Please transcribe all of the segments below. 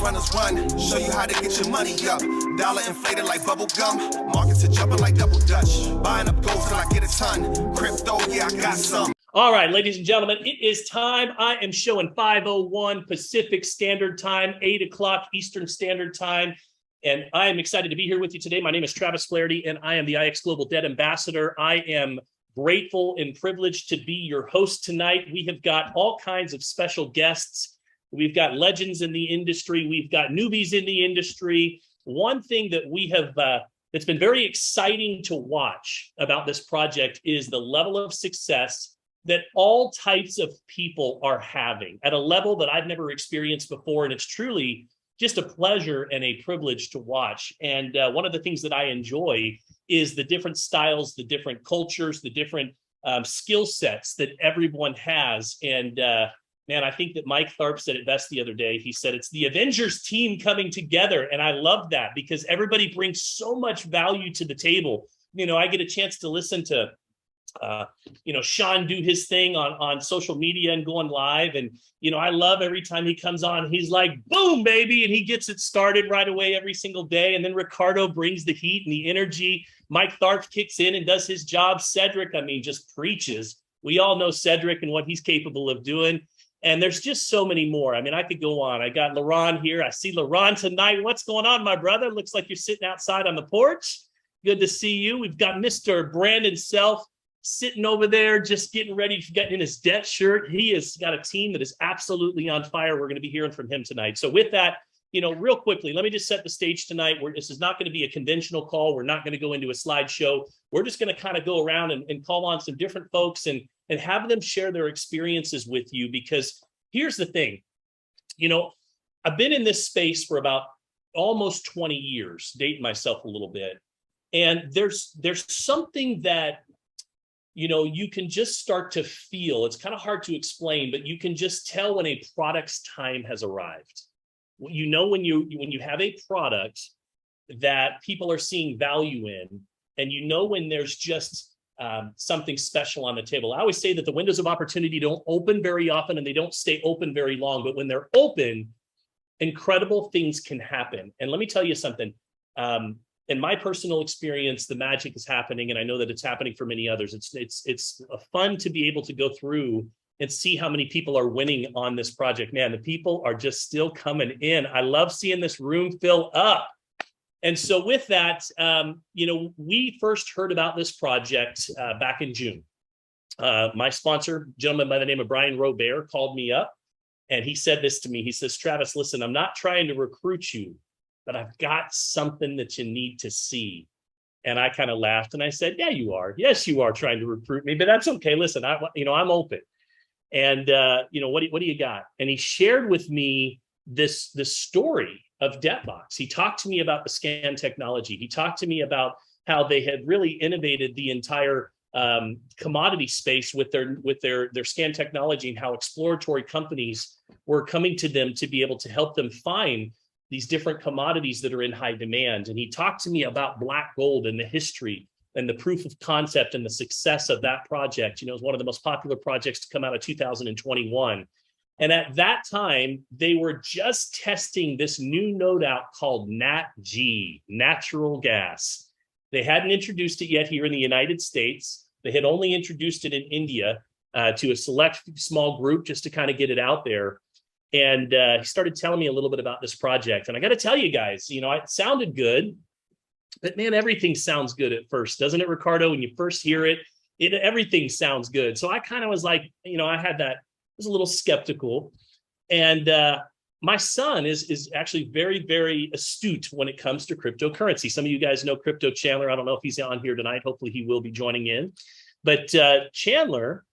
runners run. Show you how to get your money up. Dollar inflated like bubble gum. Markets are jumping like double dutch. Buying up gold till I get a ton. Crypto, yeah, I got some. All right, ladies and gentlemen, it is time. I am showing 5:01 Pacific Standard Time, 8 o'clock Eastern Standard Time. And I am excited to be here with you today. My name is Travis Flaherty, and I am the IX Global Debt Ambassador. I am grateful and privileged to be your host tonight. We have got all kinds of special guests. We've got legends in the industry. We've got newbies in the industry. One thing that we have that's been very exciting to watch about this project is the level of success that all types of people are having at a level that I've never experienced before. And it's truly just a pleasure and a privilege to watch. And one of the things that I enjoy is the different styles, the different cultures, the different skill sets that everyone has. And man, I think that Mike Tharp said it best the other day. He said, it's the Avengers team coming together. And I love that because everybody brings so much value to the table. You know, I get a chance to listen to Sean do his thing on social media and going live. And, I love every time he comes on, he's like, boom, baby. And he gets it started right away every single day. And then Ricardo brings the heat and the energy. Mike Tharp kicks in and does his job. Cedric, just preaches. We all know Cedric and what he's capable of doing. And there's just so many more. I could go on. I got LaRon here. I see LaRon tonight. What's going on, my brother? Looks like you're sitting outside on the porch. Good to see you. We've got Mr. Brandon Self sitting over there, just getting ready to get in his debt shirt. He has got a team that is absolutely on fire. We're going to be hearing from him tonight. So with that, real quickly, let me just set the stage tonight. This is not going to be a conventional call. We're not going to go into a slideshow. We're just going to kind of go around and call on some different folks and have them share their experiences with you. Because here's the thing, I've been in this space for about almost 20 years, dating myself a little bit. And there's something that you can just start to feel. It's kind of hard to explain, but you can just tell when a product's time has arrived. When you have a product that people are seeing value in, and when there's just something special on the table. I always say that the windows of opportunity don't open very often and they don't stay open very long, but when they're open, incredible things can happen. And let me tell you something. In my personal experience, the magic is happening, and I know that it's happening for many others. It's fun to be able to go through and see how many people are winning on this project. Man, the people are just still coming in. I love seeing this room fill up. And so with that, we first heard about this project back in June. My sponsor, a gentleman by the name of Brian Robert, called me up, and he said this to me. He says, Travis, listen, I'm not trying to recruit you, but I've got something that you need to see. And I kind of laughed and I said, yeah, you are. Yes, you are trying to recruit me, but that's okay. Listen, I'm open. And, what do you got? And he shared with me this story of DebtBox. He talked to me about the scan technology. He talked to me about how they had really innovated the entire commodity space with their scan technology, and how exploratory companies were coming to them to be able to help them find these different commodities that are in high demand. And he talked to me about black gold and the history and the proof of concept and the success of that project. It was one of the most popular projects to come out of 2021. And at that time, they were just testing this new node out called NatG, natural gas. They hadn't introduced it yet here in the United States. They had only introduced it in India to a select small group just to kind of get it out there. And he started telling me a little bit about this project. And I got to tell you guys, it sounded good, but man, everything sounds good at first, doesn't it, Ricardo? When you first hear it, everything sounds good. So I kind of was like, I was a little skeptical. And my son is actually very, very astute when it comes to cryptocurrency. Some of you guys know Crypto Chandler. I don't know if he's on here tonight. Hopefully he will be joining in. But Chandler,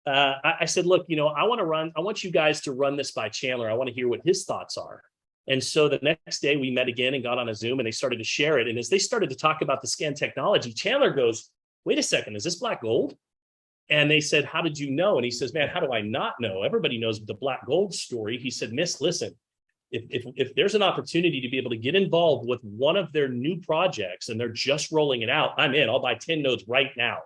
I said, look, I want you guys to run this by Chandler. I want to hear what his thoughts are. And so the next day we met again and got on a Zoom, and they started to share it. And as they started to talk about the scan technology, Chandler goes, wait a second, is this black gold? And they said, how did you know? And he says, man, how do I not know? Everybody knows the black gold story. He said, miss, listen, if there's an opportunity to be able to get involved with one of their new projects and they're just rolling it out, I'm in. I'll buy 10 nodes right now.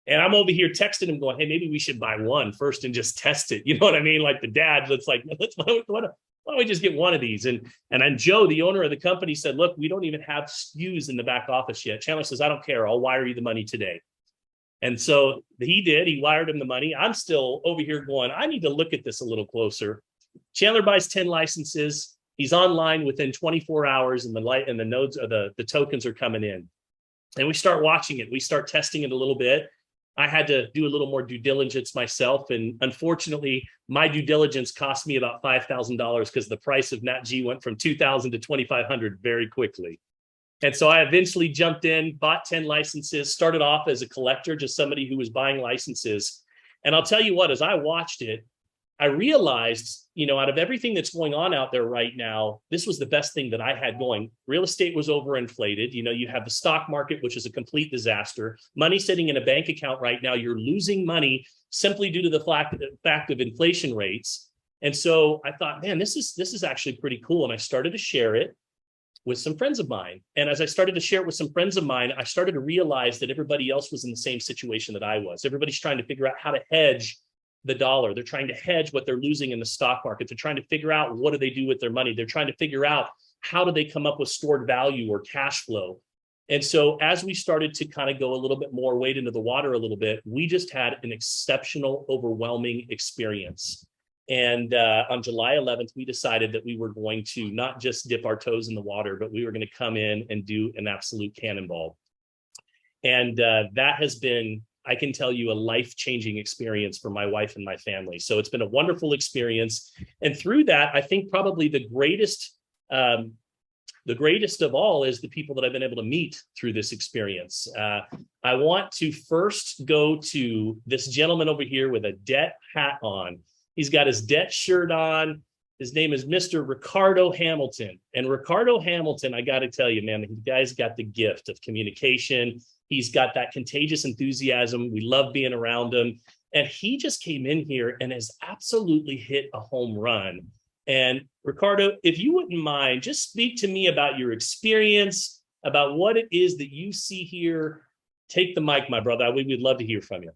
And I'm over here texting him going, hey, maybe we should buy one first and just test it. You know what I mean? Like the dad that's like, why don't we just get one of these? And then Joe, the owner of the company, said, look, we don't even have SKUs in the back office yet. Chandler says, I don't care. I'll wire you the money today. And so he did. He wired him the money. I'm still over here going, I need to look at this a little closer. Chandler buys 10 licenses. He's online within 24 hours, and the nodes or the tokens are coming in. And we start watching it. We start testing it a little bit. I had to do a little more due diligence myself. And unfortunately, my due diligence cost me about $5,000 because the price of NatG went from $2,000 to $2,500 very quickly. And so I eventually jumped in, bought 10 licenses, started off as a collector, just somebody who was buying licenses. And I'll tell you what, as I watched it, I realized, out of everything that's going on out there right now, this was the best thing that I had going. Real estate was overinflated. You have the stock market, which is a complete disaster. Money sitting in a bank account right now, you're losing money simply due to the fact of inflation rates. And so I thought, man, this is actually pretty cool. And I started to share it with some friends of mine. And as I started to share it with some friends of mine, I started to realize that everybody else was in the same situation that I was. Everybody's trying to figure out how to hedge the dollar. They're trying to hedge what they're losing in the stock market. They're trying to figure out what do they do with their money. They're trying to figure out how do they come up with stored value or cash flow. And so as we started to kind of go a little bit more wade into the water a little bit, we just had an exceptional, overwhelming experience. And on July 11th, we decided that we were going to not just dip our toes in the water, but we were going to come in and do an absolute cannonball. And that has been, I can tell you, a life-changing experience for my wife and my family. So it's been a wonderful experience. And through that, I think probably the greatest of all is the people that I've been able to meet through this experience. I want to first go to this gentleman over here with a debt hat on. He's got his debt shirt on. His name is Mr. Ricardo Hamilton. And Ricardo Hamilton, I got to tell you, man, the guy's got the gift of communication. He's got that contagious enthusiasm. We love being around him. And he just came in here and has absolutely hit a home run. And Ricardo, if you wouldn't mind, just speak to me about your experience, about what it is that you see here. Take the mic, my brother. We would love to hear from you.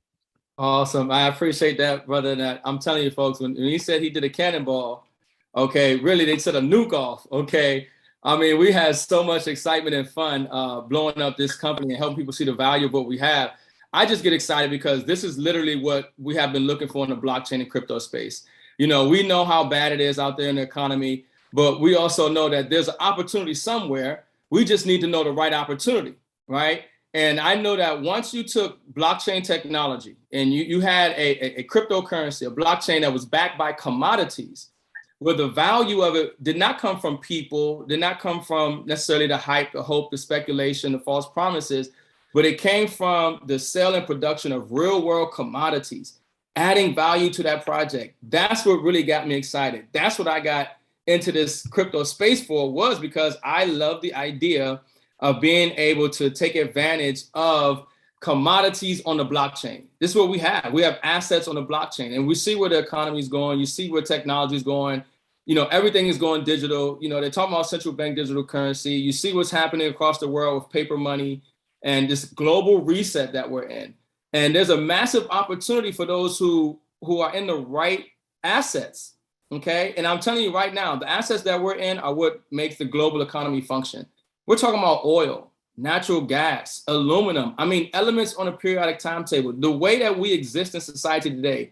Awesome. I appreciate that, brother. And I'm telling you, folks, when he said he did a cannonball, okay, really, they set a nuke off, okay? I mean, we had so much excitement and fun blowing up this company and helping people see the value of what we have. I just get excited because this is literally what we have been looking for in the blockchain and crypto space. We know how bad it is out there in the economy, but we also know that there's an opportunity somewhere. We just need to know the right opportunity, right? And I know that once you took blockchain technology and you had a cryptocurrency, a blockchain that was backed by commodities, where the value of it did not come from people, did not come from necessarily the hype, the hope, the speculation, the false promises, but it came from the sale and production of real world commodities, adding value to that project. That's what really got me excited. That's what I got into this crypto space for, was because I love the idea of being able to take advantage of commodities on the blockchain. This is what we have. We have assets on the blockchain, and we see where the economy is going. You see where technology is going. Everything is going digital. They're talking about central bank digital currency. You see what's happening across the world with paper money and this global reset that we're in. And there's a massive opportunity for those who are in the right assets. Okay. And I'm telling you right now, the assets that we're in are what makes the global economy function. We're talking about oil, natural gas, aluminum. I mean, elements on a periodic timetable. The way that we exist in society today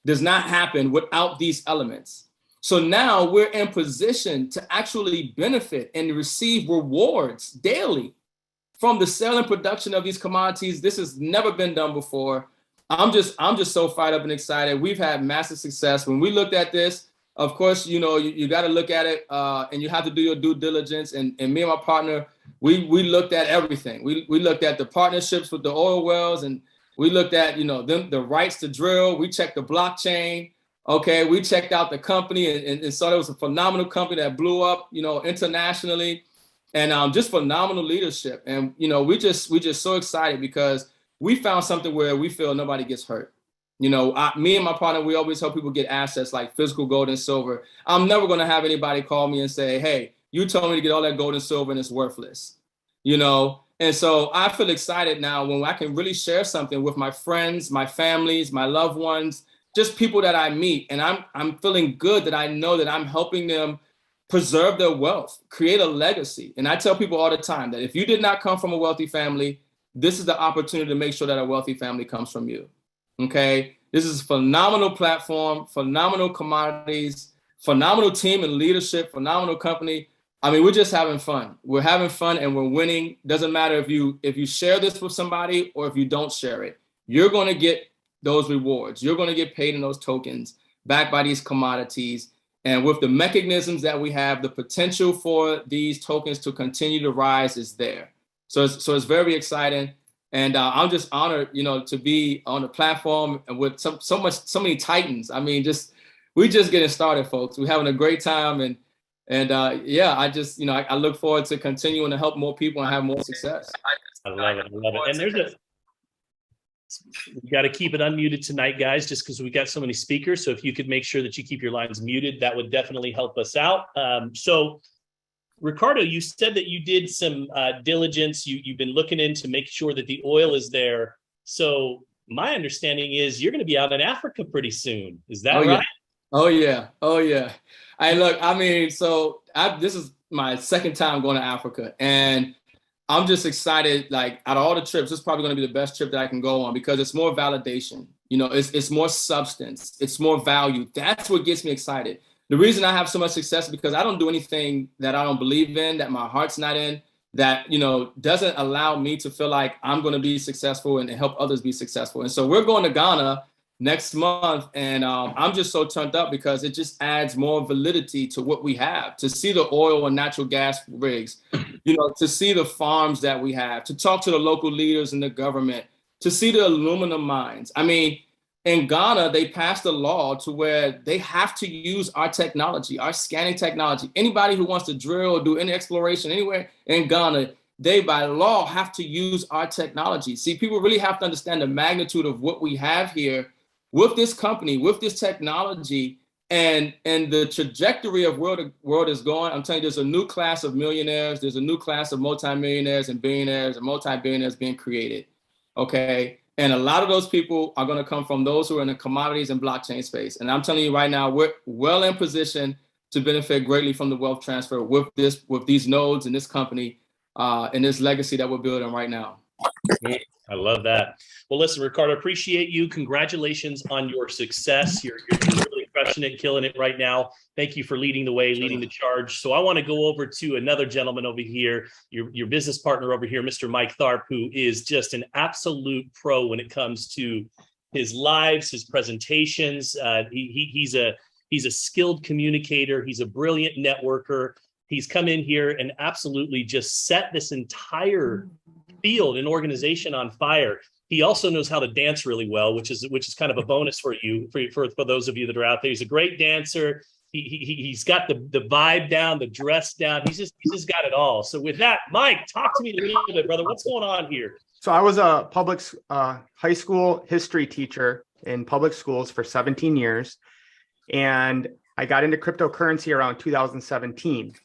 does not happen without these elements. So now we're in position to actually benefit and receive rewards daily from the sale and production of these commodities. This has never been done before. I'm just so fired up and excited. We've had massive success. When we looked at this, of course, you got to look at it and you have to do your due diligence. And me and my partner, we looked at everything. We looked at the partnerships with the oil wells, and we looked at, the rights to drill. We checked the blockchain. Okay, we checked out the company and saw it was a phenomenal company that blew up, internationally, and just phenomenal leadership. And, we just so excited because we found something where we feel nobody gets hurt. Me and my partner, we always help people get assets like physical gold and silver. I'm never going to have anybody call me and say, hey, you told me to get all that gold and silver and it's worthless, And so I feel excited now when I can really share something with my friends, my families, my loved ones, just people that I meet, and I'm feeling good that I know that I'm helping them preserve their wealth, create a legacy. And I tell people all the time that if you did not come from a wealthy family, this is the opportunity to make sure that a wealthy family comes from you. Okay. This is a phenomenal platform, phenomenal commodities, phenomenal team and leadership, phenomenal company. I mean, we're just having fun. We're having fun and we're winning. Doesn't matter if you share this with somebody or if you don't share it, you're going to get those rewards. You're going to get paid in those tokens backed by these commodities. And with the mechanisms that we have, the potential for these tokens to continue to rise is there. So it's very exciting. And I'm just honored, to be on the platform and with so many titans. I mean, we're just getting started, folks. We're having a great time. And yeah, I just, I look forward to continuing to help more people and have more success. I love it. I love it. And we got to keep it unmuted tonight, guys, just because we got so many speakers. So if you could make sure that you keep your lines muted, that would definitely help us out. So Ricardo, you said that you did some diligence. You've been looking into make sure that the oil is there. So my understanding is you're going to be out in Africa pretty soon. Is that right? Yeah. Oh yeah. Oh yeah. This is my second time going to Africa, and I'm just excited. Like, out of all the trips, this is probably going to be the best trip that I can go on because it's more validation. It's more substance. It's more value. That's what gets me excited. The reason I have so much success is because I don't do anything that I don't believe in, that my heart's not in, that, doesn't allow me to feel like I'm going to be successful and help others be successful. And so we're going to Ghana next month. And I'm just so turned up because it just adds more validity to what we have, to see the oil and natural gas rigs, to see the farms that we have, to talk to the local leaders in the government, to see the aluminum mines. I mean, in Ghana, they passed a law to where they have to use our technology, our scanning technology. Anybody who wants to drill or do any exploration anywhere in Ghana, they by law have to use our technology. See, people really have to understand the magnitude of what we have here with this company, with this technology, and the trajectory of where the world is going. I'm telling you, there's a new class of millionaires. There's a new class of multimillionaires and billionaires and multi-billionaires being created. Okay. And a lot of those people are going to come from those who are in the commodities and blockchain space. And I'm telling you right now, we're well in position to benefit greatly from the wealth transfer with these nodes and this company and this legacy that we're building right now. I love that. Well, listen, Ricardo, appreciate you. Congratulations on your success. You're really crushing it, killing it right now. Thank you for leading the way, leading the charge. So I want to go over to another gentleman over here, your business partner over here, Mr. Mike Tharp, who is just an absolute pro when it comes to his lives, his presentations. He's a skilled communicator. He's a brilliant networker. He's come in here and absolutely just set this entire field and organization on fire. He also knows how to dance really well, which is kind of a bonus for you, for those of you that are out there. He's a great dancer. He's got the vibe down, the dress down. He's just got it all. So with that, Mike, talk to me a little bit, brother. What's going on here? So I was a public high school history teacher in public schools for 17 years. And I got into cryptocurrency around 2017.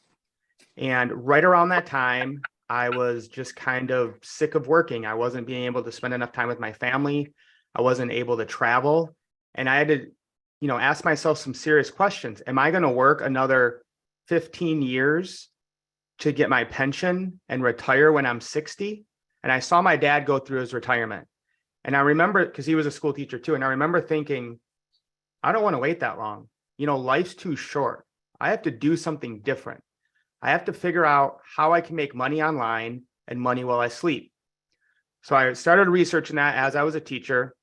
And right around that time, I was just kind of sick of working. I wasn't being able to spend enough time with my family. I wasn't able to travel. And I had to, ask myself some serious questions. Am I going to work another 15 years to get my pension and retire when I'm 60? And I saw my dad go through his retirement. And I remember, because he was a school teacher too, and I remember thinking, I don't want to wait that long. Life's too short. I have to do something different. I have to figure out how I can make money online and money while I sleep. So I started researching that as I was a teacher,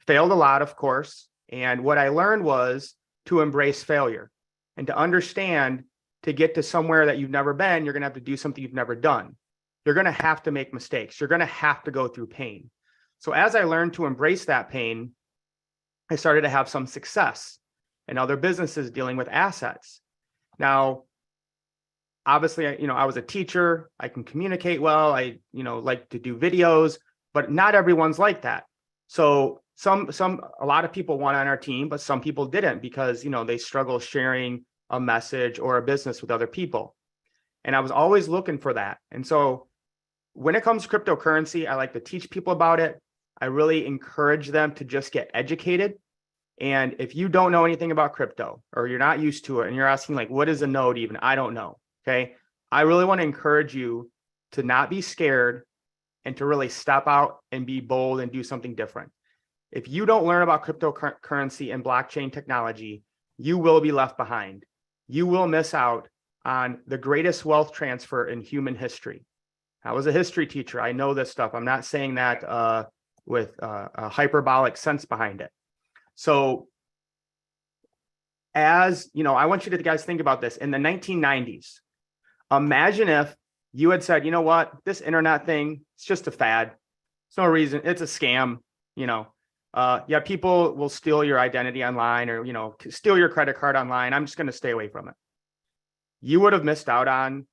failed a lot, of course. And what I learned was to embrace failure and to understand, to get to somewhere that you've never been, you're going to have to do something you've never done. You're going to have to make mistakes. You're going to have to go through pain. So as I learned to embrace that pain, I started to have some success in other businesses dealing with assets. Now, obviously, I was a teacher. I can communicate well. I, like to do videos, but not everyone's like that. So a lot of people want on our team, but some people didn't because, they struggle sharing a message or a business with other people. And I was always looking for that. And so when it comes to cryptocurrency, I like to teach people about it. I really encourage them to just get educated. And if you don't know anything about crypto or you're not used to it and you're asking like, what is a node even? I don't know. Okay. I really want to encourage you to not be scared and to really step out and be bold and do something different. If you don't learn about cryptocurrency and blockchain technology, you will be left behind. You will miss out on the greatest wealth transfer in human history. I was a history teacher. I know this stuff. I'm not saying that with a hyperbolic sense behind it. So as you know, I want you to guys think about this. In the 1990s, imagine if you had said, you know what, this internet thing, it's just a fad. It's no reason. It's a scam. You know, yeah, people will steal your identity online or, you know, steal your credit card online. I'm just going to stay away from it. You would have missed out on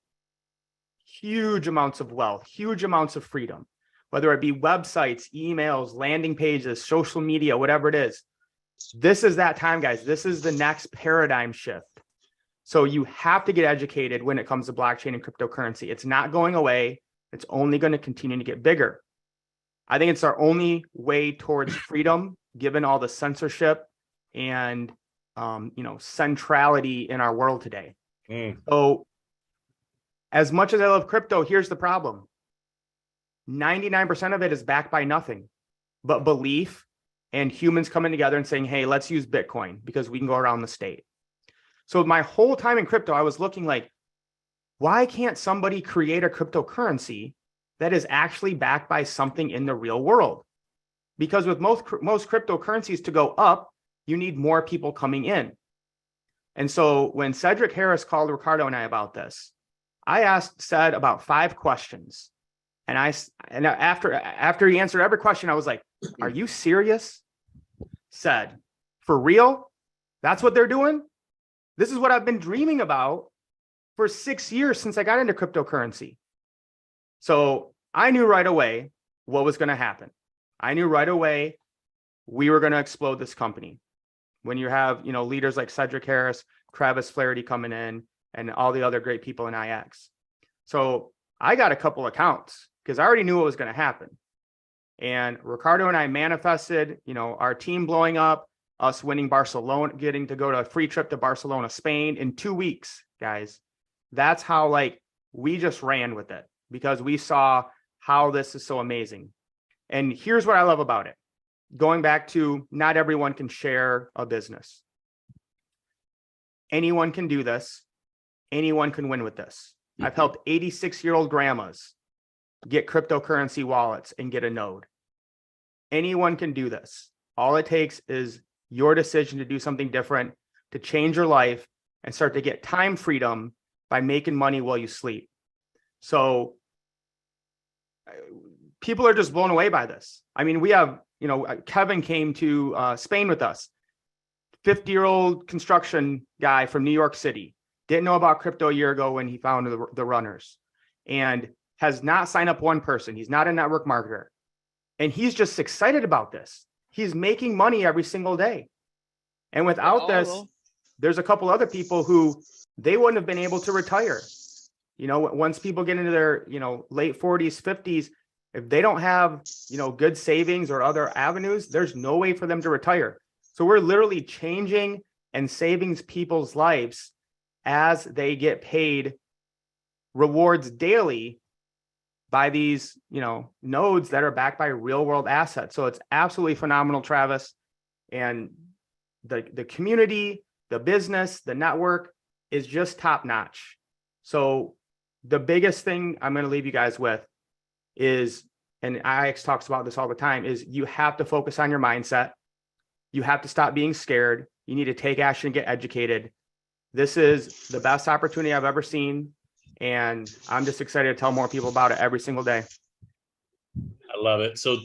huge amounts of wealth, huge amounts of freedom, whether it be websites, emails, landing pages, social media, whatever it is. This is that time, guys. This is the next paradigm shift. So you have to get educated when it comes to blockchain and cryptocurrency. It's not going away. It's only going to continue to get bigger. I think it's our only way towards freedom, given all the censorship and you know, centrality in our world today. So as much as I love crypto, here's the problem. 99% of it is backed by nothing but belief and humans coming together and saying, hey, let's use Bitcoin because we can go around the state. So my whole time in crypto, I was looking like, why can't somebody create a cryptocurrency that is actually backed by something in the real world? Because with most cryptocurrencies to go up, you need more people coming in. And so when Cedric Harris called Ricardo and I about this, I asked Ced about 5 questions. And after he answered every question, I was like, are you serious? Ced, for real? That's what they're doing? This is what I've been dreaming about for 6 years since I got into cryptocurrency. So I knew right away what was going to happen. I knew right away we were going to explode this company. When you have, you know, leaders like Cedric Harris, Travis Flaherty coming in, and all the other great people in IX. So I got a couple accounts because I already knew what was going to happen. And Ricardo and I manifested, you know, our team blowing up, us winning Barcelona, getting to go to a free trip to Barcelona, Spain in 2 weeks, guys. That's how, like, we just ran with it because we saw how this is so amazing. And here's what I love about it. Going back to not everyone can share a business. Anyone can do this. Anyone can win with this. I've helped 86-year-old grandmas get cryptocurrency wallets and get a node. Anyone can do this. All it takes is your decision to do something different, to change your life and start to get time freedom by making money while you sleep. So people are just blown away by this. I mean, we have, you know, Kevin came to Spain with us, 50-year-old construction guy from New York City, didn't know about crypto a year ago when he found the runners, and has not signed up one person. He's not a network marketer. And he's just excited about this. He's making money every single day. And without this, there's a couple other people who they wouldn't have been able to retire. You know, once people get into their, you know, late 40s, 50s, if they don't have, you know, good savings or other avenues, there's no way for them to retire. So we're literally changing and saving people's lives as they get paid rewards daily by these, you know, nodes that are backed by real world assets. So it's absolutely phenomenal, Travis. And the community, the business, the network is just top notch. So the biggest thing I'm going to leave you guys with is, and IX talks about this all the time, is you have to focus on your mindset. You have to stop being scared. You need to take action and get educated. This is the best opportunity I've ever seen. And I'm just excited to tell more people about it every single day. I love it. So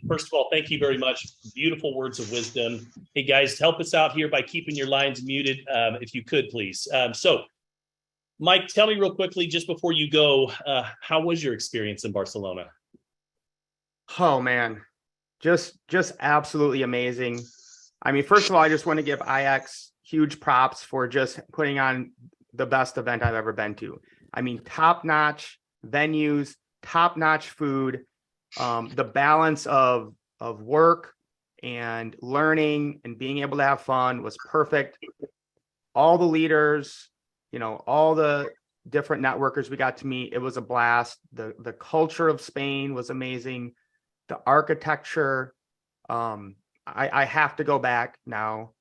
first of all, thank you very much. Beautiful words of wisdom. Hey guys, help us out here by keeping your lines muted, if you could, please. So Mike, tell me real quickly, just before you go, how was your experience in Barcelona? Oh man, just absolutely amazing. I mean, first of all, I just want to give IX huge props for just putting on the best event I've ever been to. I mean, top-notch venues, top-notch food, the balance of work and learning and being able to have fun was perfect. All the leaders, all the different networkers we got to meet, it was a blast. The culture of Spain was amazing. The architecture, I have to go back now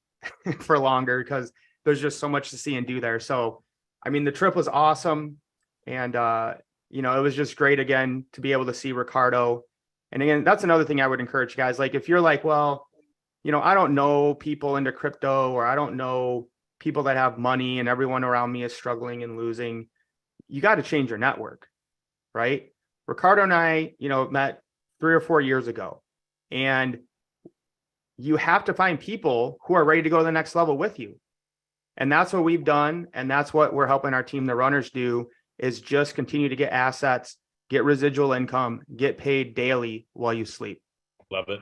for longer because there's just so much to see and do there. So, I mean, the trip was awesome. And, it was just great again to be able to see Ricardo. And again, that's another thing I would encourage guys. Like, if you're like, well, I don't know people into crypto, or I don't know people that have money and everyone around me is struggling and losing, you got to change your network, right? Ricardo and I, met 3 or 4 years ago, and you have to find people who are ready to go to the next level with you. And that's what we've done. And that's what we're helping our team, the runners, do, is just continue to get assets, get residual income, get paid daily while you sleep. Love it.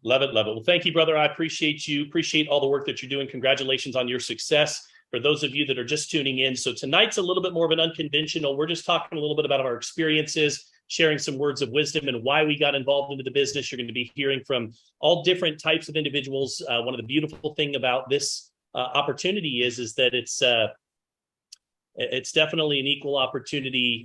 Love it. Love it. Well, thank you, brother. I appreciate you. Appreciate all the work that you're doing. Congratulations on your success. For those of you that are just tuning in, so tonight's a little bit more of an unconventional. We're just talking a little bit about our experiences, sharing some words of wisdom and why we got involved into the business. You're going to be hearing from all different types of individuals. One of the beautiful thing about this opportunity is that it's definitely an equal opportunity,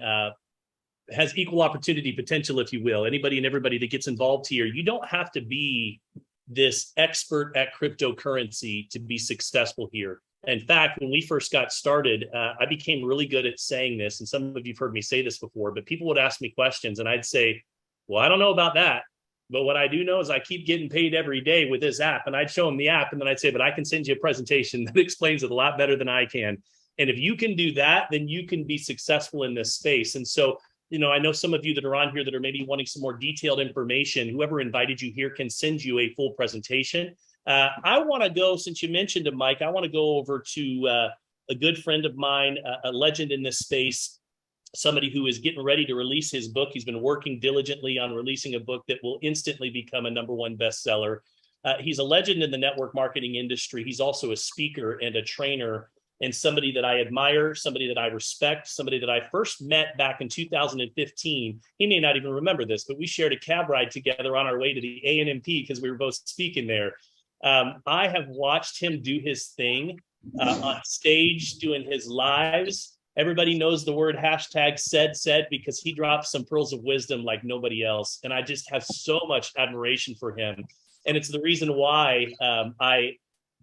has equal opportunity potential, if you will. Anybody and everybody that gets involved here, you don't have to be this expert at cryptocurrency to be successful here. In fact, when we first got started, I became really good at saying this, and some of you've heard me say this before, but people would ask me questions and I'd say, well, I don't know about that. But what I do know is I keep getting paid every day with this app. And I'd show them the app, and then I'd say, but I can send you a presentation that explains it a lot better than I can. And if you can do that, then you can be successful in this space. And so, I know some of you that are on here that are maybe wanting some more detailed information. Whoever invited you here can send you a full presentation. I want to go, since you mentioned it, Mike, I want to go over to a good friend of mine, a legend in this space, somebody who is getting ready to release his book. He's been working diligently on releasing a book that will instantly become a #1 bestseller. He's a legend in the network marketing industry. He's also a speaker and a trainer, and somebody that I admire, somebody that I respect, somebody that I first met back in 2015. He may not even remember this, but we shared a cab ride together on our way to the ANMP because we were both speaking there. I have watched him do his thing on stage, doing his lives. Everybody knows the word #said because he drops some pearls of wisdom like nobody else. And I just have so much admiration for him. And it's the reason why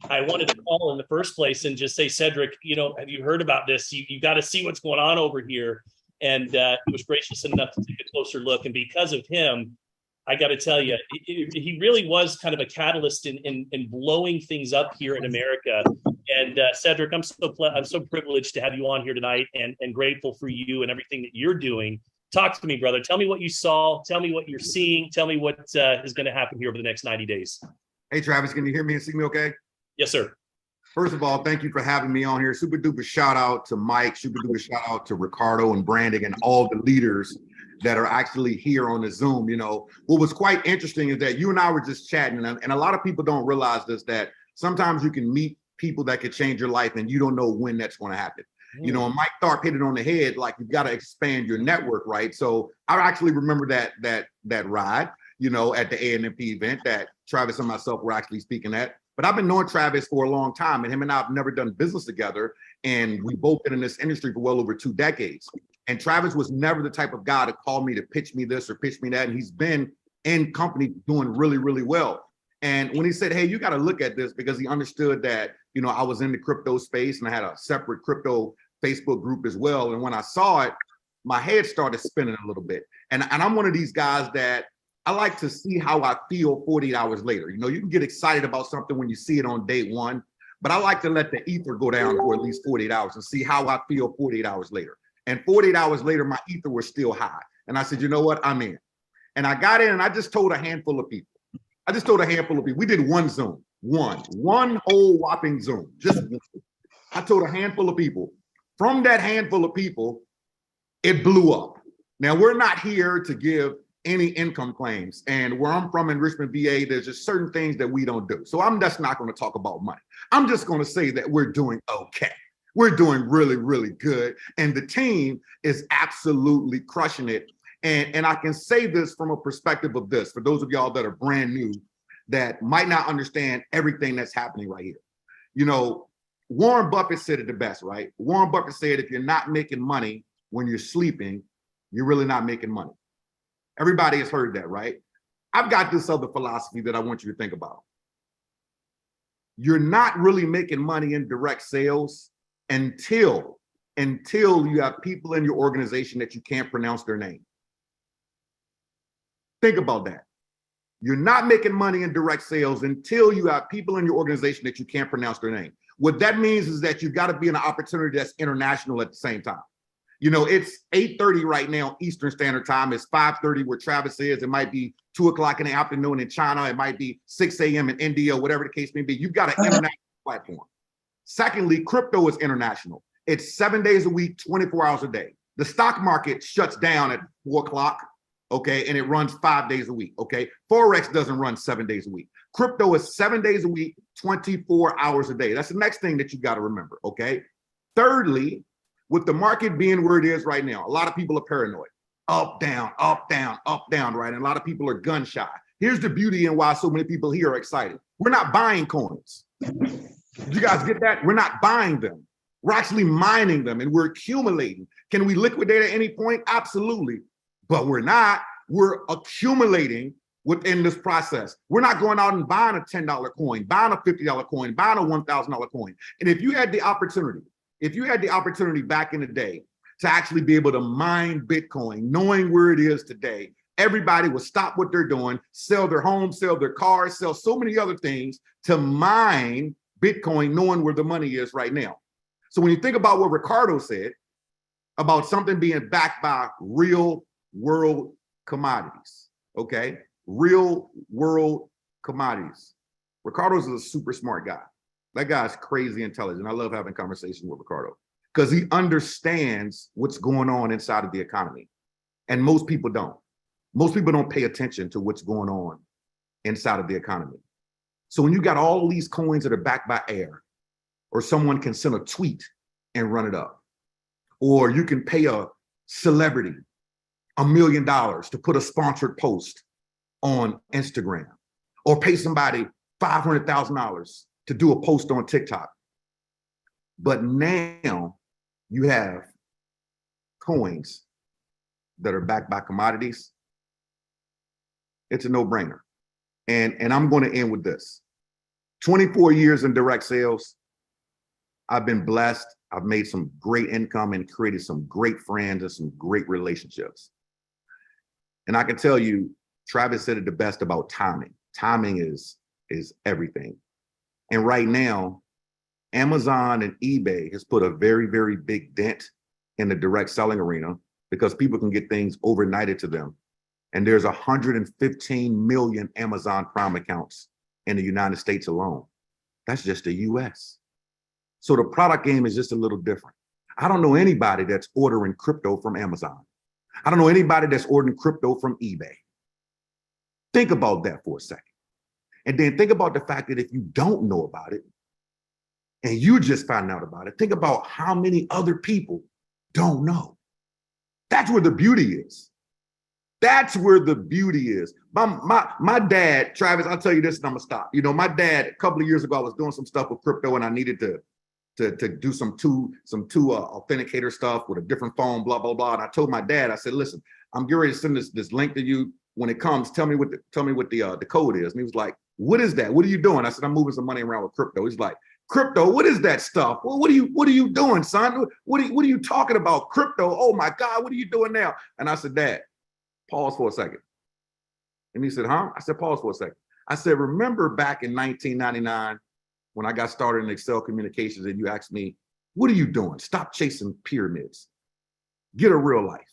I wanted to call in the first place and just say, Cedric, have you heard about this? You got to see what's going on over here. And he was gracious enough to take a closer look. And because of him, I got to tell you, he really was kind of a catalyst in blowing things up here in America. And Cedric, I'm so privileged to have you on here tonight, and grateful for you and everything that you're doing. Talk to me, brother. Tell me what you saw. Tell me what you're seeing. Tell me what is going to happen here over the next 90 days. Hey, Travis, can you hear me and see me okay? Yes, sir. First of all, thank you for having me on here. Super duper shout out to Mike, super duper shout out to Ricardo and Brandon and all the leaders that are actually here on the Zoom. What was quite interesting is that you and I were just chatting, and a lot of people don't realize this, that sometimes you can meet people that could change your life and you don't know when that's going to happen. And Mike Tharp hit it on the head, like you've got to expand your network, right? So I actually remember that ride, at the ANMP event that Travis and myself were actually speaking at. But I've been knowing Travis for a long time, and him and I have never done business together. And we both been in this industry for well over 2 decades. And Travis was never the type of guy to call me to pitch me this or pitch me that. And he's been in company doing really, really well. And when he said, hey, you got to look at this, because he understood that, I was in the crypto space and I had a separate crypto Facebook group as well. And when I saw it, my head started spinning a little bit. And I'm one of these guys that I like to see how I feel 48 hours later. You can get excited about something when you see it on day one, but I like to let the ether go down for at least 48 hours and see how I feel 48 hours later. And 48 hours later, my ether was still high. And I said, you know what? I'm in. And I got in and I just told a handful of people. We did one Zoom, one whole whopping Zoom. I told a handful of people. From that handful of people, it blew up. Now, we're not here to give any income claims. And where I'm from in Richmond, VA, there's just certain things that we don't do. So I'm just not going to talk about money. I'm just going to say that we're doing okay. We're doing really, really good. And the team is absolutely crushing it. And I can say this from a perspective of this, for those of y'all that are brand new, that might not understand everything that's happening right here. You know, Warren Buffett said it the best, right? Warren Buffett said, if you're not making money when you're sleeping, you're really not making money. Everybody has heard that, right? I've got this other philosophy that I want you to think about. You're not really making money in direct sales until you have people in your organization that you can't pronounce their name. Think about that. You're not making money in direct sales until you have people in your organization that you can't pronounce their name. What that means is that you've got to be in an opportunity that's international at the same time. You know, it's 8:30 right now, Eastern Standard Time. It's 5:30 where Travis is. It might be 2 o'clock in the afternoon in China. It might be 6 a.m. in India, whatever the case may be. You've got an international platform. Secondly, crypto is international. It's 7 days a week, 24 hours a day. The stock market shuts down at 4 o'clock, okay, and it runs 5 days a week, okay? Forex doesn't run 7 days a week. Crypto is 7 days a week, 24 hours a day. That's the next thing that you got to remember, okay? Thirdly, with the market being where it is right now, a lot of people are paranoid. Up, down, up, down, up, down, right? And a lot of people are gun shy. Here's the beauty and why so many people here are excited. We're not buying coins. Did you guys get that? We're not buying them. We're actually mining them and we're accumulating. Can we liquidate at any point? Absolutely. But we're not. We're accumulating within this process. We're not going out and buying a $10 coin, buying a $50 coin, buying a $1,000 coin. And if you had the opportunity back in the day to actually be able to mine Bitcoin, knowing where it is today, everybody would stop what they're doing, sell their homes, sell their cars, sell so many other things to mine Bitcoin, knowing where the money is right now. So when you think about what Ricardo said about something being backed by real world commodities, okay? Real world commodities. Ricardo's a super smart guy. That guy's crazy intelligent. I love having conversations with Ricardo because he understands what's going on inside of the economy. And most people don't. Most people don't pay attention to what's going on inside of the economy. So when you got all these coins that are backed by air, or someone can send a tweet and run it up, or you can pay a celebrity $1 million to put a sponsored post on Instagram, or pay somebody $500,000 to do a post on TikTok. But now you have coins that are backed by commodities. It's a no-brainer. And I'm going to end with this. 24 years in direct sales. I've been blessed. I've made some great income and created some great friends and some great relationships. And I can tell you, Travis said it the best about timing. Timing is everything. And right now, Amazon and eBay has put a very, very big dent in the direct selling arena because people can get things overnighted to them. And there's 115 million Amazon Prime accounts in the United States alone. That's just the US. So the product game is just a little different. I don't know anybody that's ordering crypto from Amazon. I don't know anybody that's ordering crypto from eBay. Think about that for a second. And then think about the fact that if you don't know about it and you just found out about it, think about how many other people don't know. That's where the beauty is. That's where the beauty is. My dad, Travis, I'll tell you this and I'm gonna stop. You know, my dad, a couple of years ago, I was doing some stuff with crypto and I needed to do some two authenticator stuff with a different phone, blah, blah, blah. And I told my dad, I said, listen, I'm getting ready to send this link to you. When it comes, tell me what the code is. And he was like, what is that? What are you doing? I said, I'm moving some money around with crypto. He's like, crypto, what is that stuff? Well, what are you doing, son? What are you talking about? Crypto? Oh my God, what are you doing now? And I said, Dad, pause for a second. And he said, huh? I said, pause for a second. I said, remember back in 1999 when I got started in Excel Communications and you asked me, what are you doing? Stop chasing pyramids. Get a real life.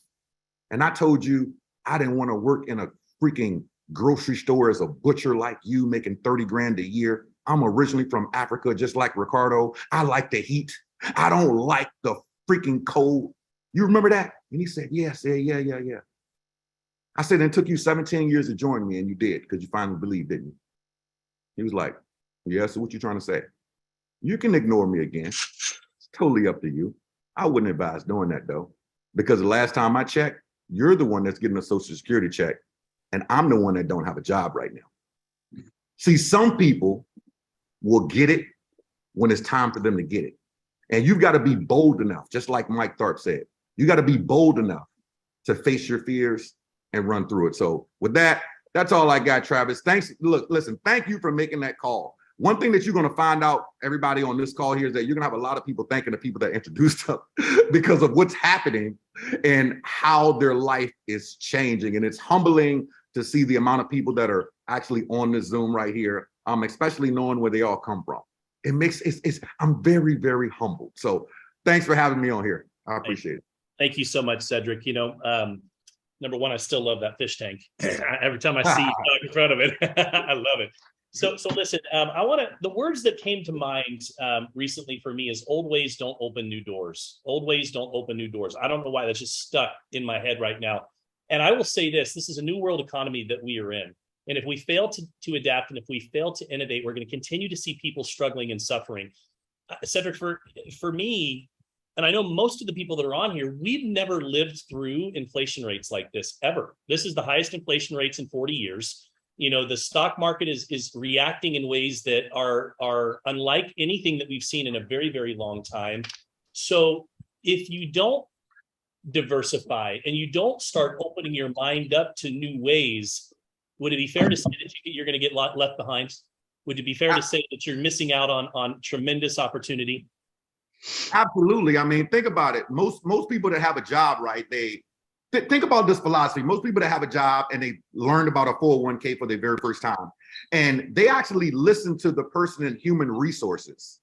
And I told you I didn't want to work in a freaking grocery store as a butcher like you making 30 grand a year. I'm originally from Africa, just like Ricardo. I like the heat. I don't like the freaking cold. You remember that? And he said, yeah. I said, yeah. I said, it took you 17 years to join me, and you did, because you finally believed, didn't you? He was like, yeah, so what you trying to say? You can ignore me again. It's totally up to you. I wouldn't advise doing that, though, because the last time I checked, you're the one that's getting a Social Security check, and I'm the one that don't have a job right now. See, some people will get it when it's time for them to get it. And you've got to be bold enough, just like Mike Tharp said. You got to be bold enough to face your fears and run through it. So with that, that's all I got, Travis. Thanks. Look, listen, thank you for making that call. One thing that you're going to find out, everybody on this call here, is that you're going to have a lot of people thanking the people that introduced them because of what's happening and how their life is changing. And it's humbling to see the amount of people that are actually on this Zoom right here, especially knowing where they all come from. It makes I'm very, very humbled. So thanks for having me on here. I appreciate it. Thank you so much, Cedric. Number one, I still love that fish tank. Every time I see you in front of it, I love it. So listen, the words that came to mind recently for me is old ways don't open new doors. Old ways don't open new doors. I don't know why that's just stuck in my head right now. And I will say this is a new world economy that we are in. And if we fail to adapt and if we fail to innovate, we're going to continue to see people struggling and suffering. Cedric, for me, and I know most of the people that are on here, we've never lived through inflation rates like this ever. This is the highest inflation rates in 40 years. The stock market is reacting in ways that are unlike anything that we've seen in a very, very long time. So if you don't diversify and you don't start opening your mind up to new ways, would it be fair to say that you're going to get left behind? Would it be fair to say that you're missing out on tremendous opportunity? Absolutely. I mean, think about it. Most people that have a job, right? Think about this philosophy. Most people that have a job and they learned about a 401k for their very first time, and they actually listen to the person in human resources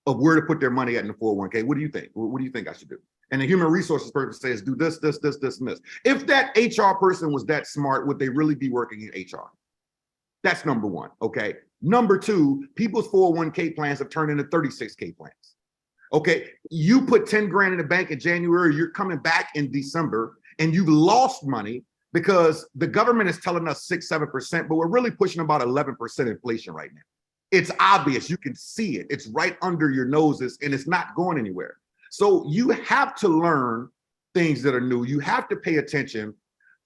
of where to put their money at in the 401k. What do you think? What do you think I should do? And the human resources person says, do this, this, this, this, and this. If that HR person was that smart, would they really be working in HR? That's number one, okay? Number two, people's 401k plans have turned into 36k plans. Okay, you put 10 grand in the bank in January, you're coming back in December, and you've lost money because the government is telling us 6-7%, but we're really pushing about 11% inflation right now. It's obvious, you can see it. It's right under your noses and it's not going anywhere. So you have to learn things that are new. You have to pay attention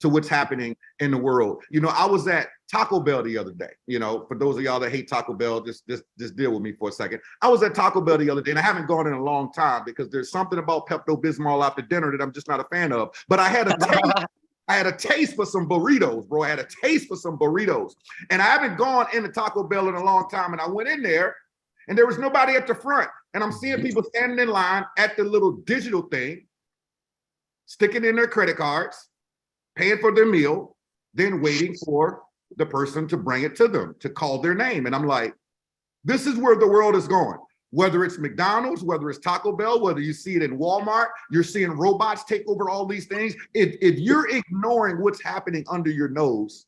to what's happening in the world. I was at Taco Bell the other day. For those of y'all that hate Taco Bell, just deal with me for a second. I was at Taco Bell the other day, and I haven't gone in a long time because there's something about Pepto-Bismol after dinner that I'm just not a fan of. But I had a taste for some burritos, bro. I had a taste for some burritos. And I haven't gone into Taco Bell in a long time. And I went in there, and there was nobody at the front. And I'm seeing people standing in line at the little digital thing, sticking in their credit cards, paying for their meal, then waiting for the person to bring it to them, to call their name. And I'm like, this is where the world is going. Whether it's McDonald's, whether it's Taco Bell, whether you see it in Walmart, you're seeing robots take over all these things. If you're ignoring what's happening under your nose,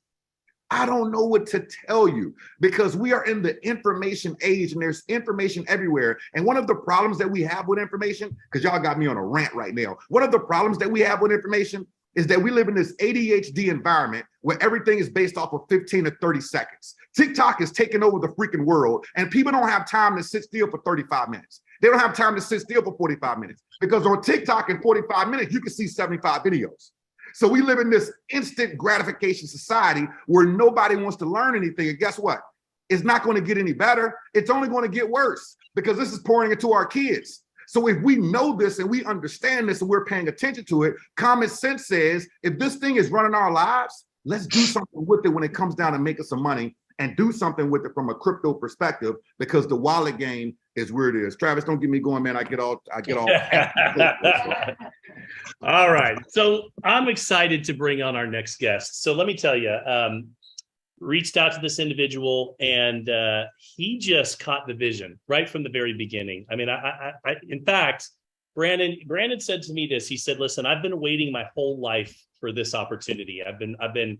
I don't know what to tell you, because we are in the information age and there's information everywhere. And one of the problems that we have with information, because y'all got me on a rant right now, one of the problems that we have with information is that we live in this ADHD environment where everything is based off of 15 to 30 seconds. TikTok is taking over the freaking world, and people don't have time to sit still for 35 minutes. They don't have time to sit still for 45 minutes, because on TikTok in 45 minutes, you can see 75 videos. So we live in this instant gratification society where nobody wants to learn anything. And guess what? It's not going to get any better. It's only going to get worse, because this is pouring into our kids. So if we know this and we understand this and we're paying attention to it, common sense says, if this thing is running our lives, let's do something with it when it comes down to making some money, and do something with it from a crypto perspective, because the wallet game is where it is. Travis, don't get me going, man. I get all. All right. So I'm excited to bring on our next guest. So let me tell you, reached out to this individual, and he just caught the vision right from the very beginning. I mean, I in fact, Brandon said to me this. He said, "Listen, I've been waiting my whole life for this opportunity. I've been,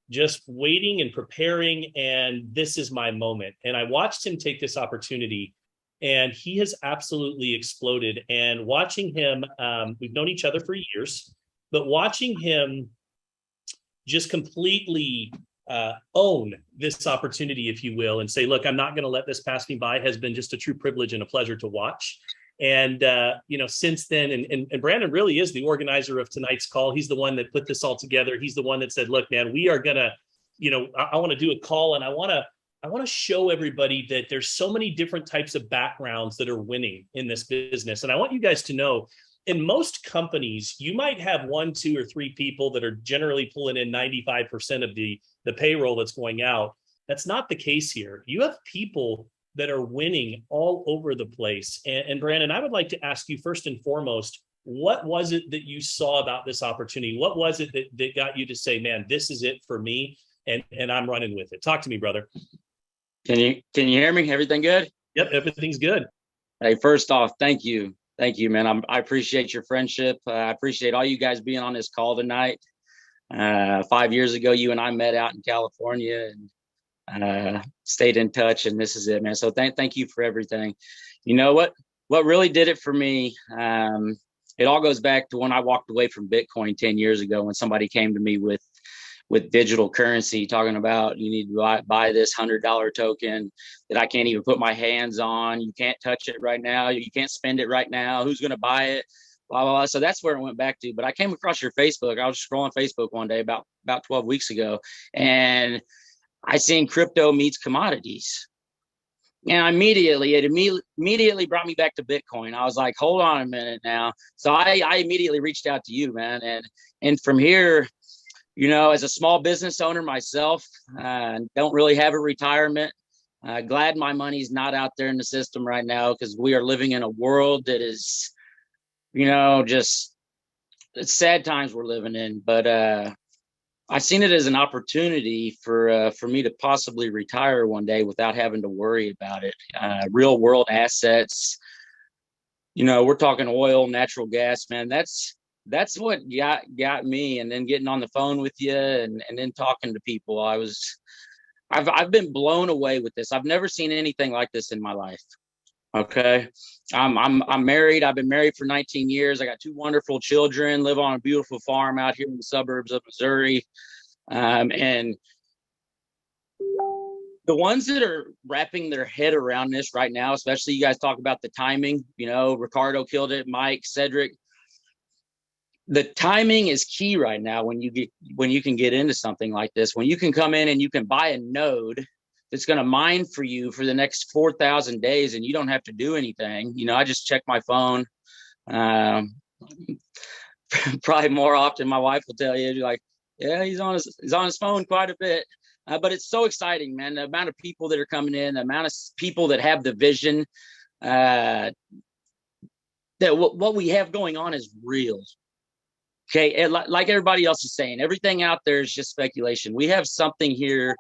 just waiting and preparing, and this is my moment." And I watched him take this opportunity, and he has absolutely exploded. And watching him, we've known each other for years, but watching him just completely own this opportunity, if you will, and say, look, I'm not going to let this pass me by, has been just a true privilege and a pleasure to watch. And, since then, and Brandon really is the organizer of tonight's call. He's the one that put this all together. He's the one that said, look, man, we are going to I want to do a call, and I want to show everybody that there's so many different types of backgrounds that are winning in this business. And I want you guys to know, in most companies, you might have 1, 2, or 3 people that are generally pulling in 95% of the payroll that's going out. That's not the case here. You have people that are winning all over the place. And Brandon, I would like to ask you first and foremost, what was it that you saw about this opportunity? What was it that got you to say, man, this is it for me, and I'm running with it? Talk to me, brother. Can you hear me? Everything good? Yep, everything's good. Hey, first off, thank you, man. I appreciate your friendship. I appreciate all you guys being on this call tonight. 5 years ago, you and I met out in California and stayed in touch, and this is it, man. So thank you for everything. You know what really did it for me? It all goes back to when I walked away from Bitcoin 10 years ago, when somebody came to me with digital currency, talking about, you need to buy this $100 token that I can't even put my hands on. You can't touch it right now. You can't spend it right now. Who's going to buy it? Blah, blah, blah. So that's where it went back to. But I came across your Facebook. I was scrolling Facebook one day about 12 weeks ago, and I seen crypto meets commodities. And it immediately brought me back to Bitcoin. I was like, hold on a minute now. So I immediately reached out to you, man. And from here, as a small business owner myself, don't really have a retirement. Glad my money's not out there in the system right now, because we are living in a world that is, just it's sad times we're living in. But I seen it as an opportunity for me to possibly retire one day without having to worry about it. Real world assets. We're talking oil, natural gas, man. That's what got me. And then getting on the phone with you and then talking to people, I've been blown away with this. I've never seen anything like this in my life. Okay. I'm married. I've been married for 19 years. I got 2 wonderful children, live on a beautiful farm out here in the suburbs of Missouri. And the ones that are wrapping their head around this right now, especially you guys talk about the timing, Ricardo killed it, Mike, Cedric. The timing is key right now when you can get into something like this, when you can come in and you can buy a node that's going to mine for you for the next 4,000 days, and you don't have to do anything. I just check my phone. Probably more often, my wife will tell you, like, yeah, he's on his phone quite a bit. But it's so exciting, man. The amount of people that are coming in, the amount of people that have the vision, that what we have going on is real. Okay, and like everybody else is saying, everything out there is just speculation. We have something here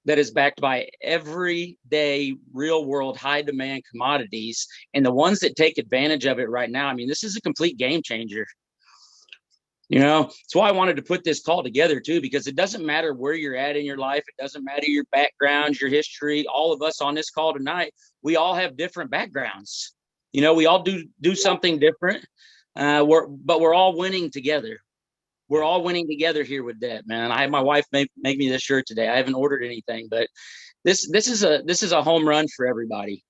that is backed by everyday, real world, high demand commodities. And the ones that take advantage of it right now, I mean, this is a complete game changer. That's why I wanted to put this call together too, because it doesn't matter where you're at in your life. It doesn't matter your background, your history. All of us on this call tonight, we all have different backgrounds. We all do something different. But we're all winning together. We're all winning together here with that, man. I had my wife make me this shirt today. I haven't ordered anything, but this is a home run for everybody.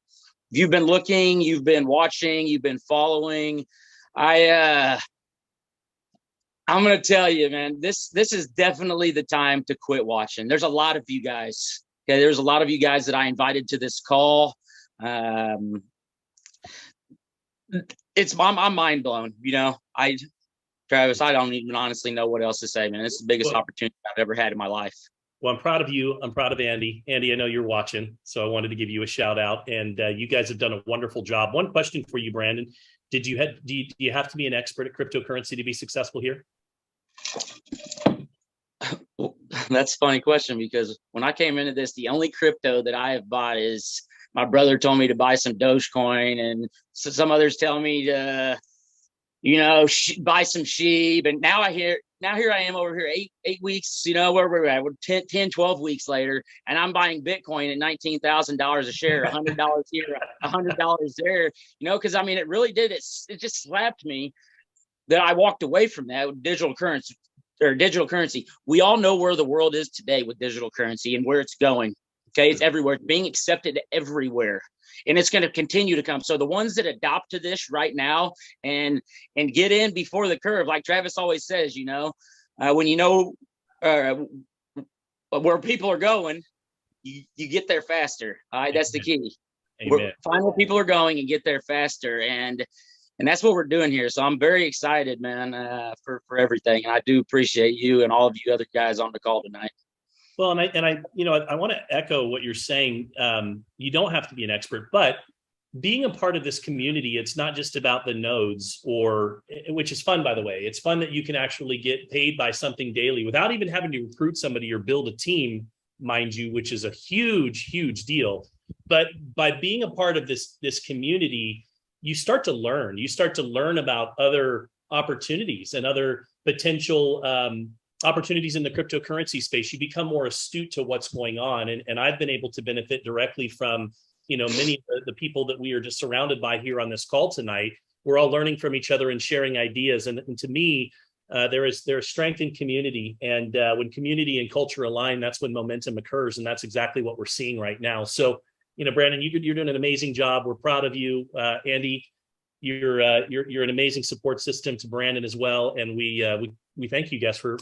If you've been looking, you've been watching, you've been following, I'm going to tell you, man, this is definitely the time to quit watching. There's a lot of you guys. Okay, there's a lot of you guys that I invited to this call. I'm mind blown. Travis, I don't even honestly know what else to say, man. It's the biggest opportunity I've ever had in my life. Well, I'm proud of you. I'm proud of Andy. Andy, I know you're watching, so I wanted to give you a shout out. And you guys have done a wonderful job. One question for you, Brandon: do you have to be an expert at cryptocurrency to be successful here? Well, that's a funny question, because when I came into this, the only crypto that I have bought is my brother told me to buy some Dogecoin, and some others tell me to, buy some SHIB. And now here I am over here, eight weeks, where we're at, we're 10, 12 weeks later, and I'm buying Bitcoin at $19,000 a share, $100 here, $100 there, because it really did. It just slapped me that I walked away from that with digital currency. We all know where the world is today with digital currency and where it's going. Okay, it's everywhere. It's being accepted everywhere, and it's going to continue to come. So the ones that adopt to this right now and get in before the curve, like Travis always says, when where people are going, you get there faster. All right, that's the key. Find where people are going and get there faster, and that's what we're doing here. So I'm very excited, man, for everything. And I do appreciate you and all of you other guys on the call tonight. Well, and I want to echo what you're saying. You don't have to be an expert, but being a part of this community, it's not just about the nodes, which is fun, by the way. It's fun that you can actually get paid by something daily without even having to recruit somebody or build a team, mind you, which is a huge, huge deal. But by being a part of this community, you start to learn. You start to learn about other opportunities and other potential opportunities in the cryptocurrency space. You become more astute to what's going on. And I've been able to benefit directly from many of the people that we are just surrounded by here on this call tonight. We're all learning from each other and sharing ideas. And to me, there is strength in community. And when community and culture align, that's when momentum occurs. And that's exactly what we're seeing right now. So, Brandon, you're doing an amazing job. We're proud of you. Andy, you're an amazing support system to Brandon as well. And we thank you guys for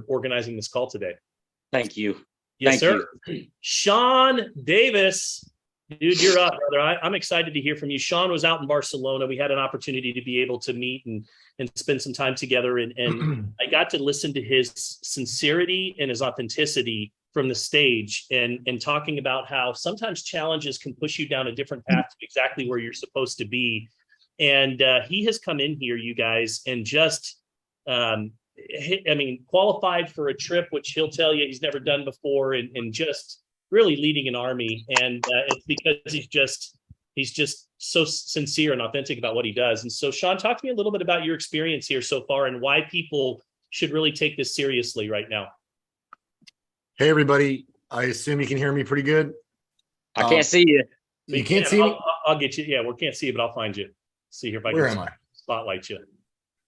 organizing this call today. Thank you. Yes, sir. Sean Davis. Dude, you're up, brother. I'm excited to hear from you. Sean was out in Barcelona. We had an opportunity to be able to meet and spend some time together. And I got to listen to his sincerity and his authenticity from the stage and talking about how sometimes challenges can push you down a different path to exactly where you're supposed to be. And he has come in here, you guys, and just, qualified for a trip, which he'll tell you he's never done before, and just really leading an army. And it's because he's just so sincere and authentic about what he does. And so, Sean, talk to me a little bit about your experience here so far and why people should really take this seriously right now. Hey, everybody. I assume you can hear me pretty good. I can't see you. You can't see me? I'll get you. Yeah, we can't see you, but I'll find you. See here if I Where can am I? Spotlight you.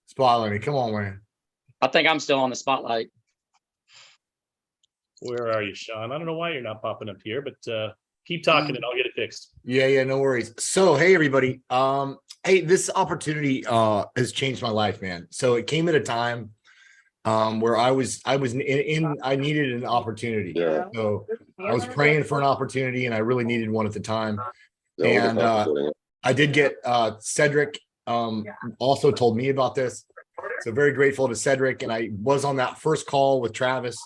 Spotlight me. Come on, man. I think I'm still on the spotlight. Where are you, Sean? I don't know why you're not popping up here, but keep talking and I'll get it fixed. Yeah, no worries. So, hey, everybody. Hey, this opportunity has changed my life, man. So it came at a time where I needed an opportunity. Yeah. So I was praying for an opportunity and I really needed one at the time. And I did get Cedric also told me about this. So very grateful to Cedric. And I was on that first call with Travis.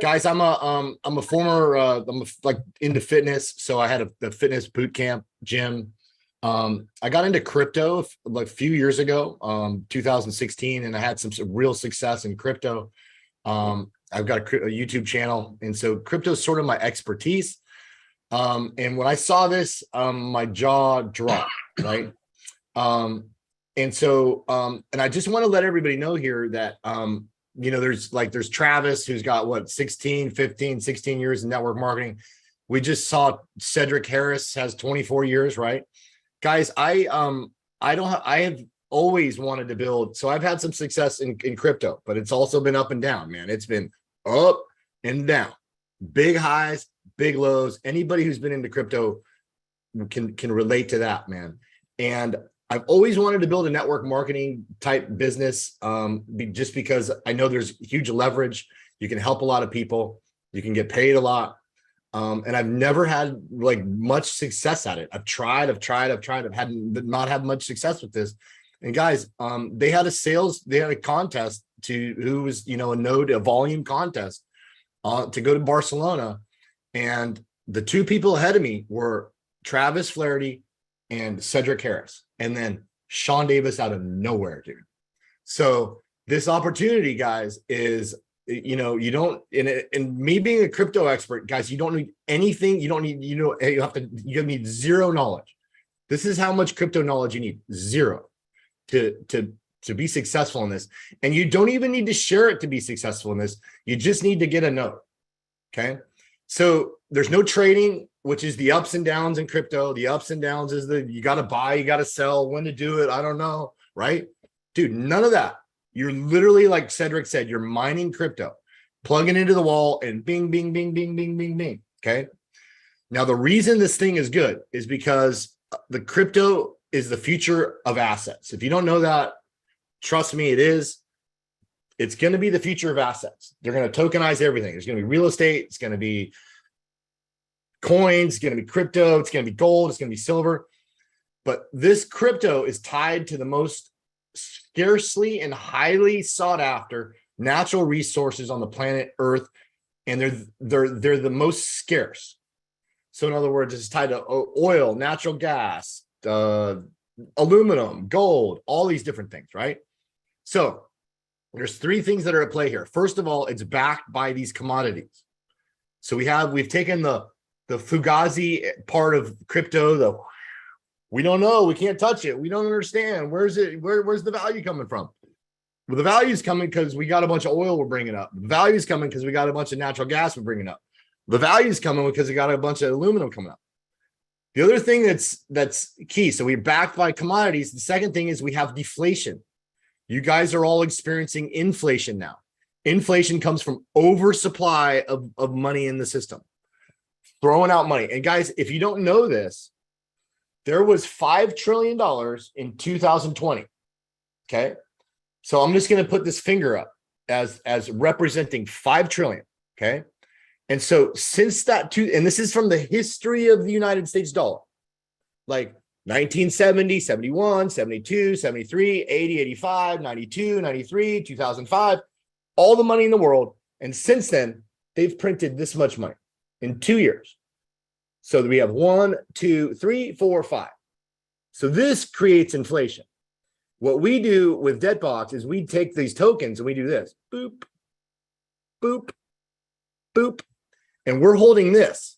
Guys, I'm a former like into fitness. So I had a fitness boot camp gym. I got into crypto like a few years ago, 2016, and I had some real success in crypto. I've got a YouTube channel, and so crypto is sort of my expertise. And when I saw this, my jaw dropped, right? And so, and I just want to let everybody know here that, there's Travis, who's got 16 years in network marketing. We just saw Cedric Harris has 24 years, right? Guys, I have always wanted to build. So I've had some success in crypto, but it's also been up and down, man. It's been up and down, big highs, big lows. Anybody who's been into crypto can relate to that, man. And I've always wanted to build a network marketing type business, just because I know there's huge leverage. You can help a lot of people. You can get paid a lot. And I've never had much success at it. I've tried. I've not had much success with this. And guys, they had a contest to who was, a volume contest to go to Barcelona. And the two people ahead of me were Travis Flaherty and Cedric Harris, and then Sean Davis out of nowhere, dude. So this opportunity, guys, is, you don't, and me being a crypto expert, guys, you don't need anything. You don't need, you need zero knowledge. This is how much crypto knowledge you need. Zero to be successful in this. And you don't even need to share it to be successful in this. You just need to get a note. Okay. So there's no trading, which is the ups and downs in crypto. The ups and downs is you got to buy, you got to sell, when to do it. I don't know. Right. Dude, none of that. You're literally, like Cedric said, you're mining crypto, plugging into the wall and bing, bing, bing, bing, bing, bing, bing. Okay. Now, the reason this thing is good is because the crypto is the future of assets. If you don't know that, trust me, it is. It's going to be the future of assets. They're going to tokenize everything. There's going to be real estate. It's going to be coins. It's going to be crypto. It's going to be gold. It's going to be silver. But this crypto is tied to the most scarcely and highly sought after natural resources on the planet Earth, and they're the most scarce. So in other words, it's tied to oil, natural gas, aluminum, gold, all these different things, right? So there's three things that are at play here. First of all, it's backed by these commodities. So we've taken the Fugazi part of crypto, we don't know, we can't touch it, we don't understand. Where's the value coming from? Well, the value is coming because we got a bunch of oil we're bringing up. The value is coming because we got a bunch of natural gas we're bringing up. The value is coming because we got a bunch of aluminum coming up. The other thing that's key, so we're backed by commodities. The second thing is we have deflation. You guys are all experiencing inflation now. Inflation comes from oversupply of money in the system, throwing out money. And guys, if you don't know this, there was $5 trillion in 2020. Okay. So I'm just going to put this finger up as representing 5 trillion. Okay. And so since that and this is from the history of the United States dollar, like 1970, 71, 72, 73, 80, 85, 92, 93, 2005, all the money in the world. And since then, they've printed this much money in 2 years. So we have 1, 2, 3, 4, 5. So this creates inflation. What we do with Debtbox is we take these tokens and we do this, boop, boop, boop, and we're holding this,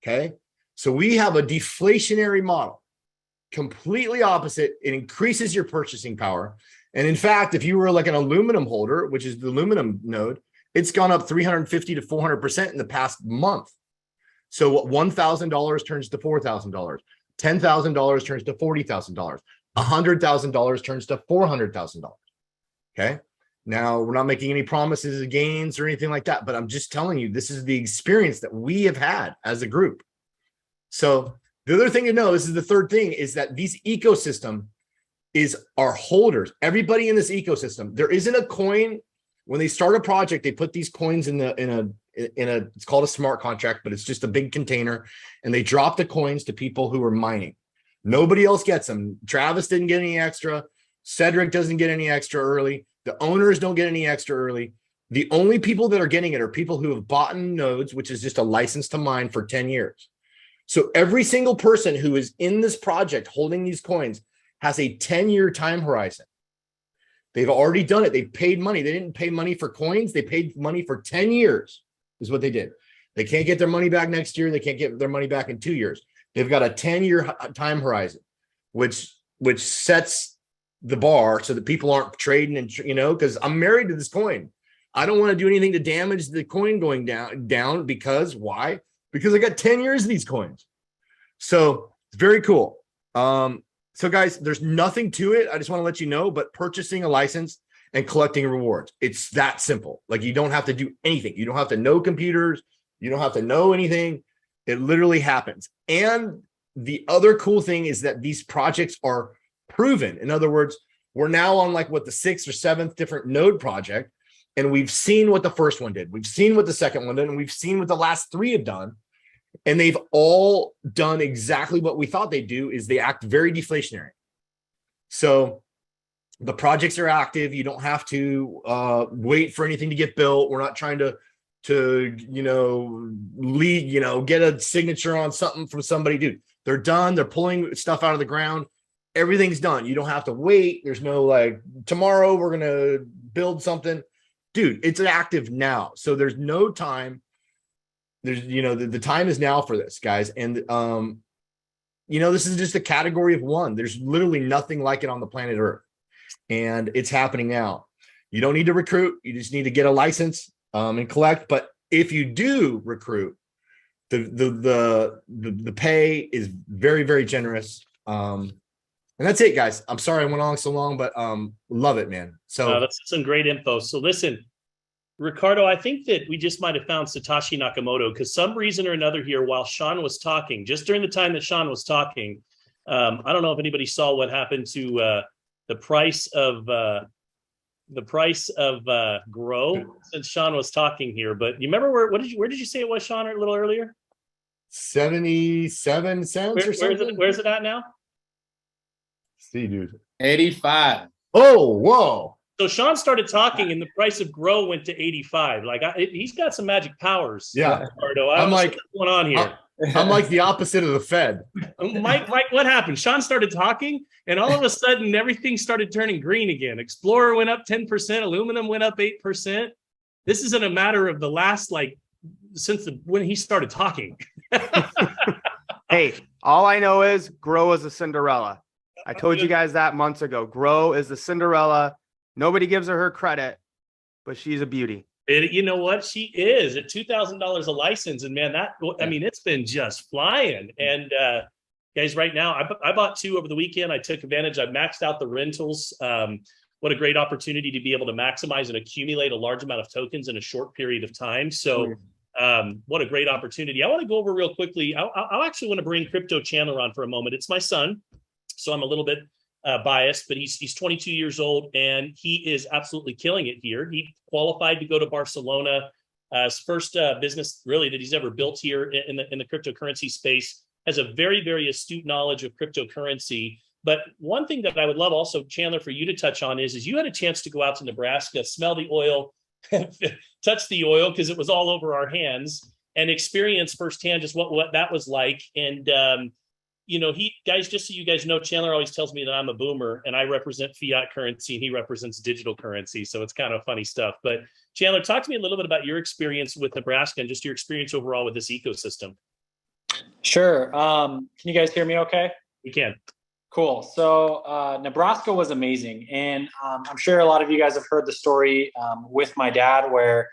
okay? So we have a deflationary model, completely opposite. It increases your purchasing power. And in fact, if you were like an aluminum holder, which is the aluminum node, it's gone up 350 to 400% in the past month. So what $1,000 turns to $4,000, $10,000 turns to $40,000, $100,000 turns to $400,000. Okay. Now we're not making any promises of gains or anything like that, but I'm just telling you, this is the experience that we have had as a group. So the other thing to know, this is the third thing, is that these ecosystem is our holders. Everybody in this ecosystem, there isn't a coin. When they start a project, they put these coins in a it's called a smart contract, but it's just a big container, and they drop the coins to people who are mining. Nobody else gets them. Travis didn't get any extra. Cedric doesn't get any extra early. The owners don't get any extra early. The only people that are getting it are people who have bought in nodes, which is just a license to mine for 10 years. So every single person who is in this project holding these coins has a 10-year time horizon. They've already done it. They paid money. They didn't pay money for coins. They paid money for 10 years is what they did. They can't get their money back next year. They can't get their money back in 2 years. They've got a 10-year time horizon, which sets the bar so that people aren't trading and, because I'm married to this coin. I don't want to do anything to damage the coin going down because why? Because I got 10 years of these coins. So it's very cool. So guys, there's nothing to it. I just want to let you know, but purchasing a license and collecting rewards, it's that simple. Like, you don't have to do anything. You don't have to know computers. You don't have to know anything. It literally happens. And the other cool thing is that these projects are proven. In other words, we're now on like what the 6th or 7th different node project. And we've seen what the first one did. We've seen what the second one did. And we've seen what the last 3 have done. And they've all done exactly what we thought they'd do, is they act very deflationary. So the projects are active. You don't have to wait for anything to get built. We're not trying to get a signature on something from somebody. Dude, they're done. They're pulling stuff out of the ground. Everything's done. You don't have to wait. There's no like, tomorrow we're going to build something. Dude, it's active now. So there's no time. There's, the time is now for this, guys. And, this is just a category of one. There's literally nothing like it on the planet Earth. And it's happening now. You don't need to recruit. You just need to get a license and collect. But if you do recruit, the pay is very, very generous. And that's it, guys. I'm sorry I went on so long, but love it, man. So that's some great info. So listen, Ricardo, I think that we just might have found Satoshi Nakamoto, because some reason or another here, while Sean was talking, just during the time that Sean was talking, I don't know if anybody saw what happened to the price of the price of grow since Sean was talking here. But you remember where did you say it was, Sean, a little earlier? 77 cents or something. Where's it at now? See, dude. 85. Oh, whoa. So Sean started talking, and the price of grow went to 85. Like he's got some magic powers. Yeah. Ricardo. I'm like, what's going on here? I'm like the opposite of the Fed. Mike, what happened? Sean started talking, and all of a sudden, everything started turning green again. Explorer went up 10%. Aluminum went up 8%. This isn't a matter of the last, when he started talking. Hey, all I know is grow is a Cinderella. I told you guys that months ago. Grow is the Cinderella. Nobody gives her credit, but she's a beauty. You know what? She is at $2,000 a license. And man, it's been just flying. And guys, right now, I bought 2 over the weekend. I took advantage. I maxed out the rentals. What a great opportunity to be able to maximize and accumulate a large amount of tokens in a short period of time. So what a great opportunity. I want to go over real quickly. I actually want to bring Crypto Chandler on for a moment. It's my son, so I'm a little bit biased, but he's 22 years old and he is absolutely killing it here. He qualified to go to Barcelona. His first business really that he's ever built here in the cryptocurrency space. Has a very, very astute knowledge of cryptocurrency. But one thing that I would love also, Chandler, for you to touch on is you had a chance to go out to Nebraska, smell the oil, touch the oil because it was all over our hands, and experience firsthand just what that was like. And just so you guys know, Chandler always tells me that I'm a boomer and I represent fiat currency and he represents digital currency. So it's kind of funny stuff. But Chandler, talk to me a little bit about your experience with Nebraska and just your experience overall with this ecosystem. Sure. Can you guys hear me okay? We can. Cool. So Nebraska was amazing. And I'm sure a lot of you guys have heard the story with my dad where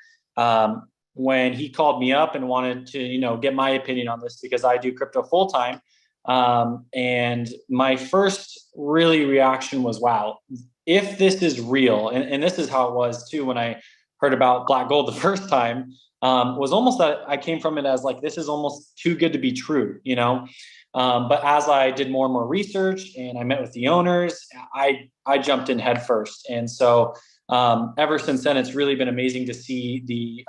when he called me up and wanted to, get my opinion on this because I do crypto full time. And my first really reaction was, wow, if this is real, and this is how it was too when I heard about black gold the first time, was almost that I came from it as like, this is almost too good to be true, but as I did more and more research and I met with the owners, I jumped in head first. And so ever since then, it's really been amazing to see the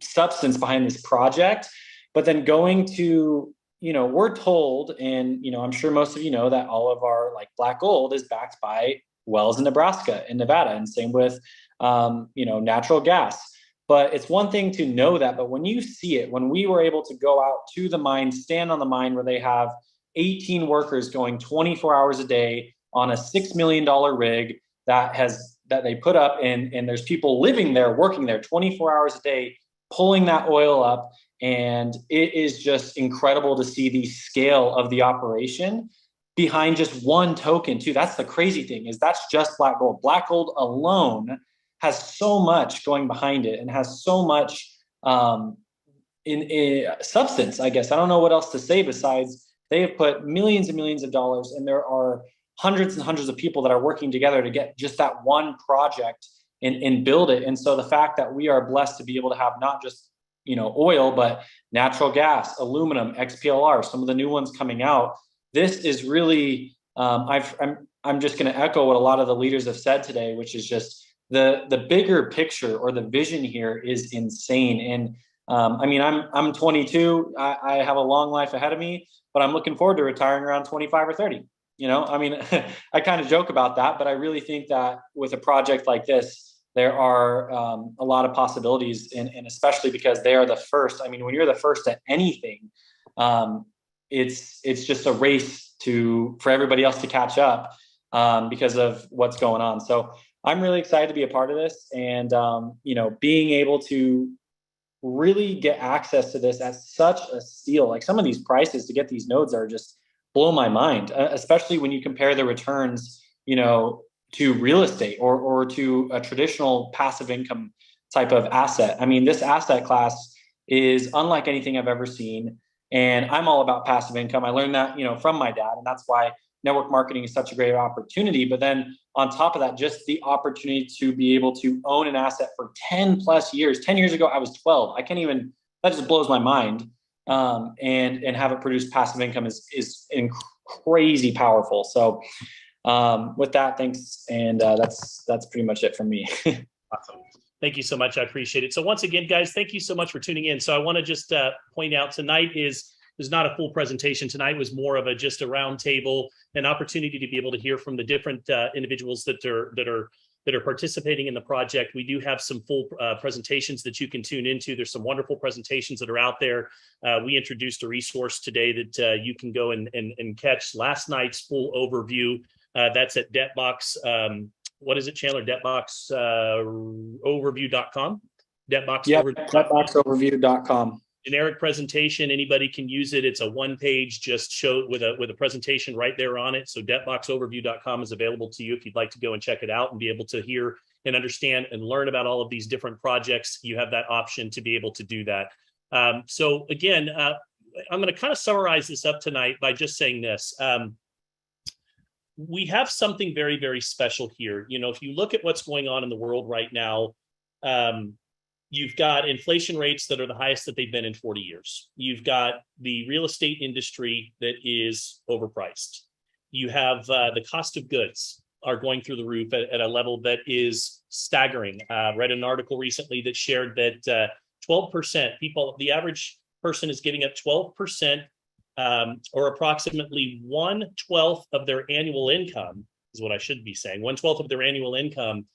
substance behind this project. But then going to, we're told, and, I'm sure most of you know that all of our black gold is backed by wells in Nebraska and Nevada, and same with, natural gas. But it's one thing to know that, but when you see it, when we were able to go out to the mine, stand on the mine where they have 18 workers going 24 hours a day on a $6 million rig that they put up, and there's people living there, working there 24 hours a day, pulling that oil up. And it is just incredible to see the scale of the operation behind just one token too. That's the crazy thing, is that's just black gold. Black gold alone has so much going behind it and has so much in substance, I guess. I don't know what else to say besides they have put millions and millions of dollars, and there are hundreds and hundreds of people that are working together to get just that one project and build it. And so the fact that we are blessed to be able to have not just oil, but natural gas, aluminum, XPLR, some of the new ones coming out. This is really, I'm just going to echo what a lot of the leaders have said today, which is just the bigger picture or the vision here is insane. And I'm 22. I have a long life ahead of me, but I'm looking forward to retiring around 25 or 30. I kind of joke about that, but I really think that with a project like this, there are a lot of possibilities, and especially because they are the first. I mean, when you're the first at anything, it's just a race for everybody else to catch up because of what's going on. So I'm really excited to be a part of this, and being able to really get access to this at such a steal. Like some of these prices to get these nodes are just blow my mind, especially when you compare the returns, to real estate or to a traditional passive income type of asset. I mean, this asset class is unlike anything I've ever seen. And I'm all about passive income. I learned that, from my dad, and that's why network marketing is such a great opportunity. But then on top of that, just the opportunity to be able to own an asset for 10 plus years. 10 years ago, I was 12. That just blows my mind. And have it produce passive income is crazy powerful. So With that, thanks. And that's pretty much it from me. Awesome. Thank you so much. I appreciate it. So once again, guys, thank you so much for tuning in. So I want to just point out tonight is not a full presentation. Tonight was more of just a round table, an opportunity to be able to hear from the different individuals that are participating in the project. We do have some full presentations that you can tune into. There's some wonderful presentations that are out there. We introduced a resource today that you can go and catch last night's full overview. That's at Debtbox. What is it, Chandler? Debtbox overview.com. Debtboxoverview.com. Generic presentation. Anybody can use it. It's a one-page, just show with a presentation right there on it. So debtboxoverview.com is available to you if you'd like to go and check it out and be able to hear and understand and learn about all of these different projects. You have that option to be able to do that. So again, I'm going to kind of summarize this up tonight by just saying this. We have something very, very special here. You know, if you look at what's going on in the world right now, you've got inflation rates that are the highest that they've been in 40 years. You've got the real estate industry that is overpriced. You have the cost of goods are going through the roof at a level that is staggering. Read an article recently that shared that 12% people, the average person is giving up 12%, or approximately 1/12 of their annual income, is what I should be saying, 1/12 of their annual income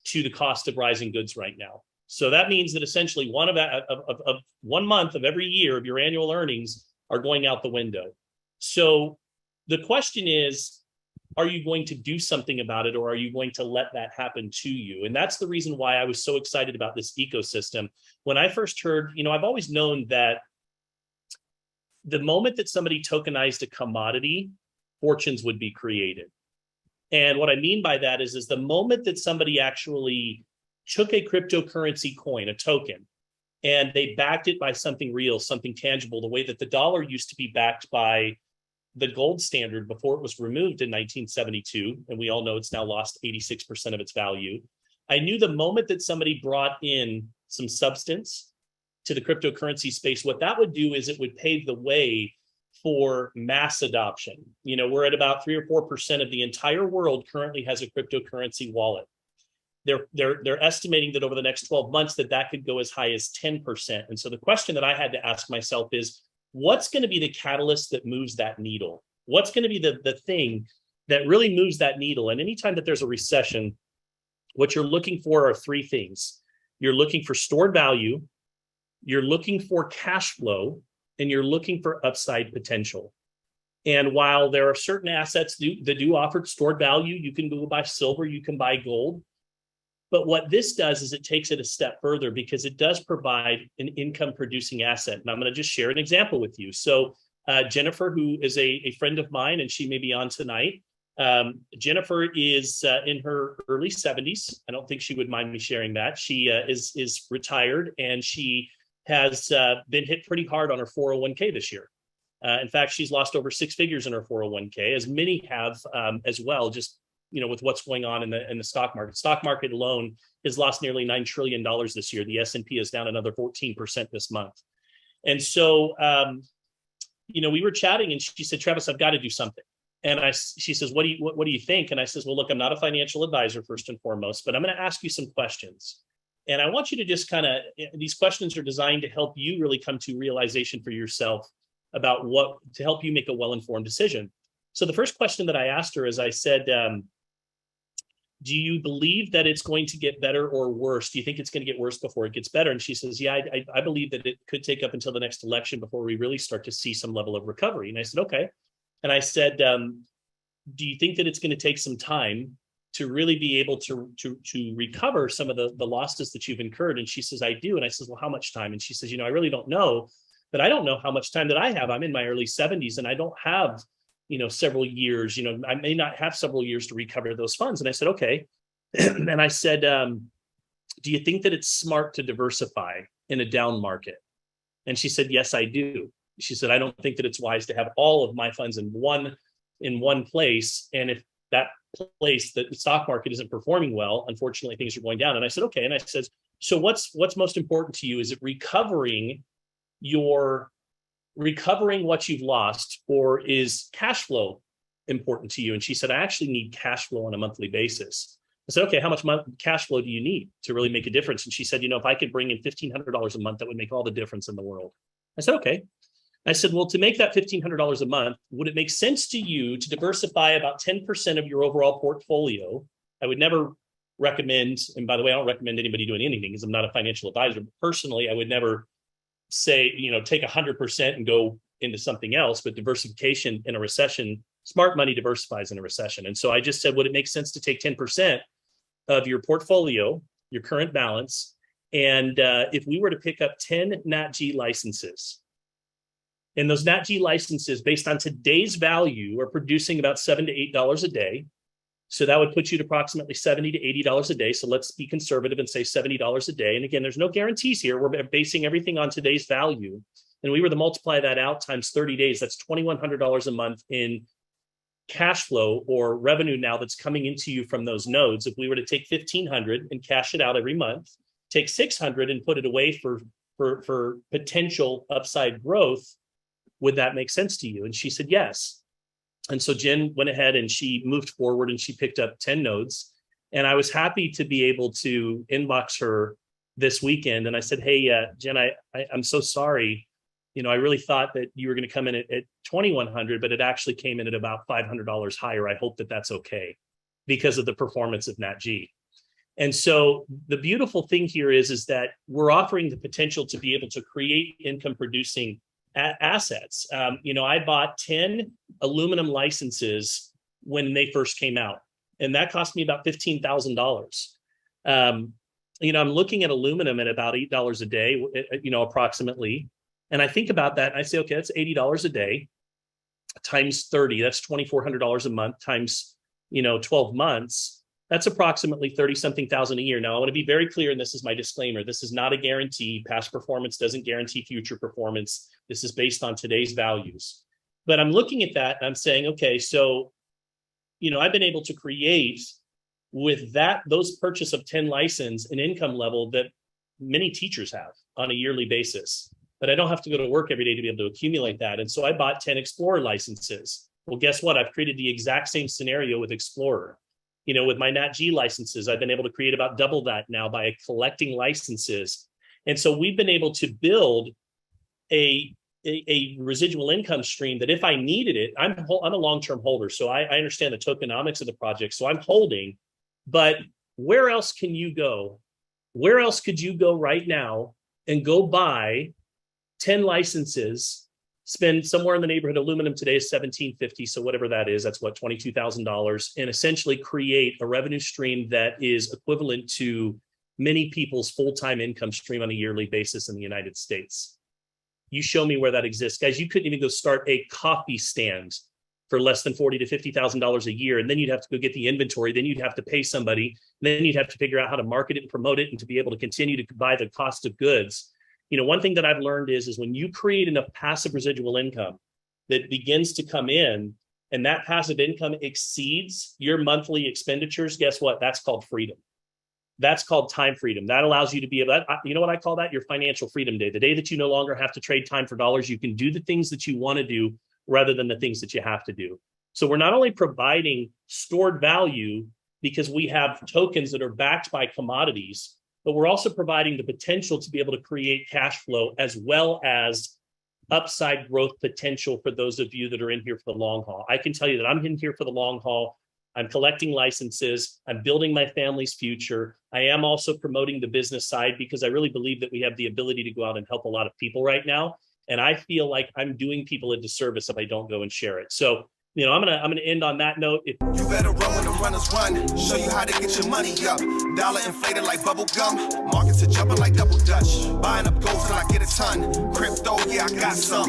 to the cost of rising goods right now. So that means that essentially one month of every year of your annual earnings are going out the window. So the question is, are you going to do something about it, or are you going to let that happen to you? And that's the reason why I was so excited about this ecosystem. When I first heard, you know, I've always known that the moment that somebody tokenized a commodity, fortunes would be created. And what I mean by that is the moment that somebody actually took a cryptocurrency coin, a token, and they backed it by something real, something tangible, the way that the dollar used to be backed by the gold standard before it was removed in 1972, and we all know it's now lost 86% of its value. I knew the moment that somebody brought in some substance to the cryptocurrency space, what that would do is it would pave the way for mass adoption. You know, we're at about 3 or 4% of the entire world currently has a cryptocurrency wallet. They're estimating that over the next 12 months that could go as high as 10%. And so the question that I had to ask myself is, what's going to be the catalyst that moves that needle? What's going to be the thing that really moves that needle? And anytime that there's a recession, what you're looking for are three things. You're looking for stored value, you're looking for cash flow, and you're looking for upside potential. And while there are certain assets that do offer stored value, you can go buy silver, you can buy gold. But what this does is it takes it a step further, because it does provide an income producing asset. And I'm going to just share an example with you. So Jennifer, who is a friend of mine, and she may be on tonight. Jennifer is in her early 70s. I don't think she would mind me sharing that. She is retired, and she has been hit pretty hard on her 401k this year. In fact, she's lost over 6 figures in her 401k, as many have as well, just with what's going on in the stock market. Stock market alone has lost nearly $9 trillion this year. The S&P is down another 14% this month. And so, we were chatting, and she said, "Travis, I've got to do something." And she says, what do you think? And I says, "Well, look, I'm not a financial advisor first and foremost, but I'm going to ask you some questions. And I want you to just these questions are designed to help you really come to realization for yourself about to help you make a well-informed decision." So the first question that I asked her is, I said, "Do you believe that it's going to get better or worse? Do you think it's going to get worse before it gets better?" And she says, "Yeah, I believe that it could take up until the next election before we really start to see some level of recovery." And I said, "Okay." And I said, "Do you think that it's going to take some time to really be able to recover some of the losses that you've incurred?" And she says, "I do." And I says, "Well, how much time?" And she says, "I really don't know, but I don't know how much time that I have. I'm in my early 70s, and I don't have several years, I may not have several years to recover those funds." And I said, "Okay." And I said, "Do you think that it's smart to diversify in a down market?" And she said, "Yes, I do." She said, "I don't think that it's wise to have all of my funds in one place. And if that place, the stock market, isn't performing well, unfortunately, things are going down." And I said, "Okay." And I said, "So what's most important to you? Is it recovering what you've lost, or is cash flow important to you? And she said, I actually need cash flow on a monthly basis. I said, okay, how much cash flow do you need to really make a difference? And she said, if I could bring in $1,500 a month, that would make all the difference in the world. I said, okay. I said, well, to make that $1,500 a month, would it make sense to you to diversify about 10% of your overall portfolio? I would never recommend, and by the way, I don't recommend anybody doing anything because I'm not a financial advisor, but personally, I would never say, take 100% and go into something else, but diversification in a recession, smart money diversifies in a recession. And so I just said, would it make sense to take 10% of your portfolio, your current balance, and if we were to pick up 10 NatG licenses, and those NatG licenses, based on today's value, are producing about $7 to $8 a day. So that would put you at approximately $70 to $80 a day. So let's be conservative and say $70 a day. And again, there's no guarantees here. We're basing everything on today's value. And we were to multiply that out times 30 days, that's $2,100 a month in cash flow or revenue now that's coming into you from those nodes. If we were to take 1,500 and cash it out every month, take 600 and put it away for potential upside growth, would that make sense to you? And she said, yes. And so Jen went ahead and she moved forward and she picked up 10 nodes. And I was happy to be able to inbox her this weekend. And I said, hey, Jen, I'm so sorry. I really thought that you were going to come in at 2,100, but it actually came in at about $500 higher. I hope that that's okay because of the performance of NatG. And so the beautiful thing here is that we're offering the potential to be able to create income producing assets. I bought 10 aluminum licenses when they first came out, and that cost me about $15,000. I'm looking at aluminum at about $8 a day, approximately. And I think about that and I say, okay, that's $80 a day times 30. That's $2,400 a month times, 12 months. That's approximately 30-something thousand a year. Now, I want to be very clear, and this is my disclaimer. This is not a guarantee. Past performance doesn't guarantee future performance. This is based on today's values. But I'm looking at that and I'm saying, okay, so, I've been able to create with those purchase of 10 license an income level that many teachers have on a yearly basis. But I don't have to go to work every day to be able to accumulate that. And so I bought 10 Explorer licenses. Well, guess what? I've created the exact same scenario with Explorer. With my NatG licenses, I've been able to create about double that now by collecting licenses. And so we've been able to build a residual income stream that if I needed it, I'm a long-term holder. So I understand the tokenomics of the project. So I'm holding, but where else can you go? Where else could you go right now and go buy 10 licenses, spend somewhere in the neighborhood, aluminum today is $1,750. So whatever that is, that's what, $22,000, and essentially create a revenue stream that is equivalent to many people's full-time income stream on a yearly basis in the United States. You show me where that exists. Guys, you couldn't even go start a coffee stand for less than $40,000 to $50,000 a year. And then you'd have to go get the inventory. Then you'd have to pay somebody. Then you'd have to figure out how to market it and promote it and to be able to continue to buy the cost of goods. One thing that I've learned is when you create enough passive residual income that begins to come in and that passive income exceeds your monthly expenditures, guess what? That's called freedom. That's called time freedom. That allows you to be able to, you know what I call that? Your financial freedom day. The day that you no longer have to trade time for dollars, you can do the things that you want to do rather than the things that you have to do. So we're not only providing stored value because we have tokens that are backed by commodities, but we're also providing the potential to be able to create cash flow as well as upside growth potential for those of you that are in here for the long haul. I can tell you that I'm in here for the long haul. I'm collecting licenses. I'm building my family's future. I am also promoting the business side because I really believe that we have the ability to go out and help a lot of people right now. And I feel like I'm doing people a disservice if I don't go and share it. So, I'm gonna end on that note. You better run when the runners run. Show you how to get your money up. Dollar inflated like bubble gum. Markets are jumping like double dutch. Buying up gold till I get a ton. Crypto, yeah, I got some.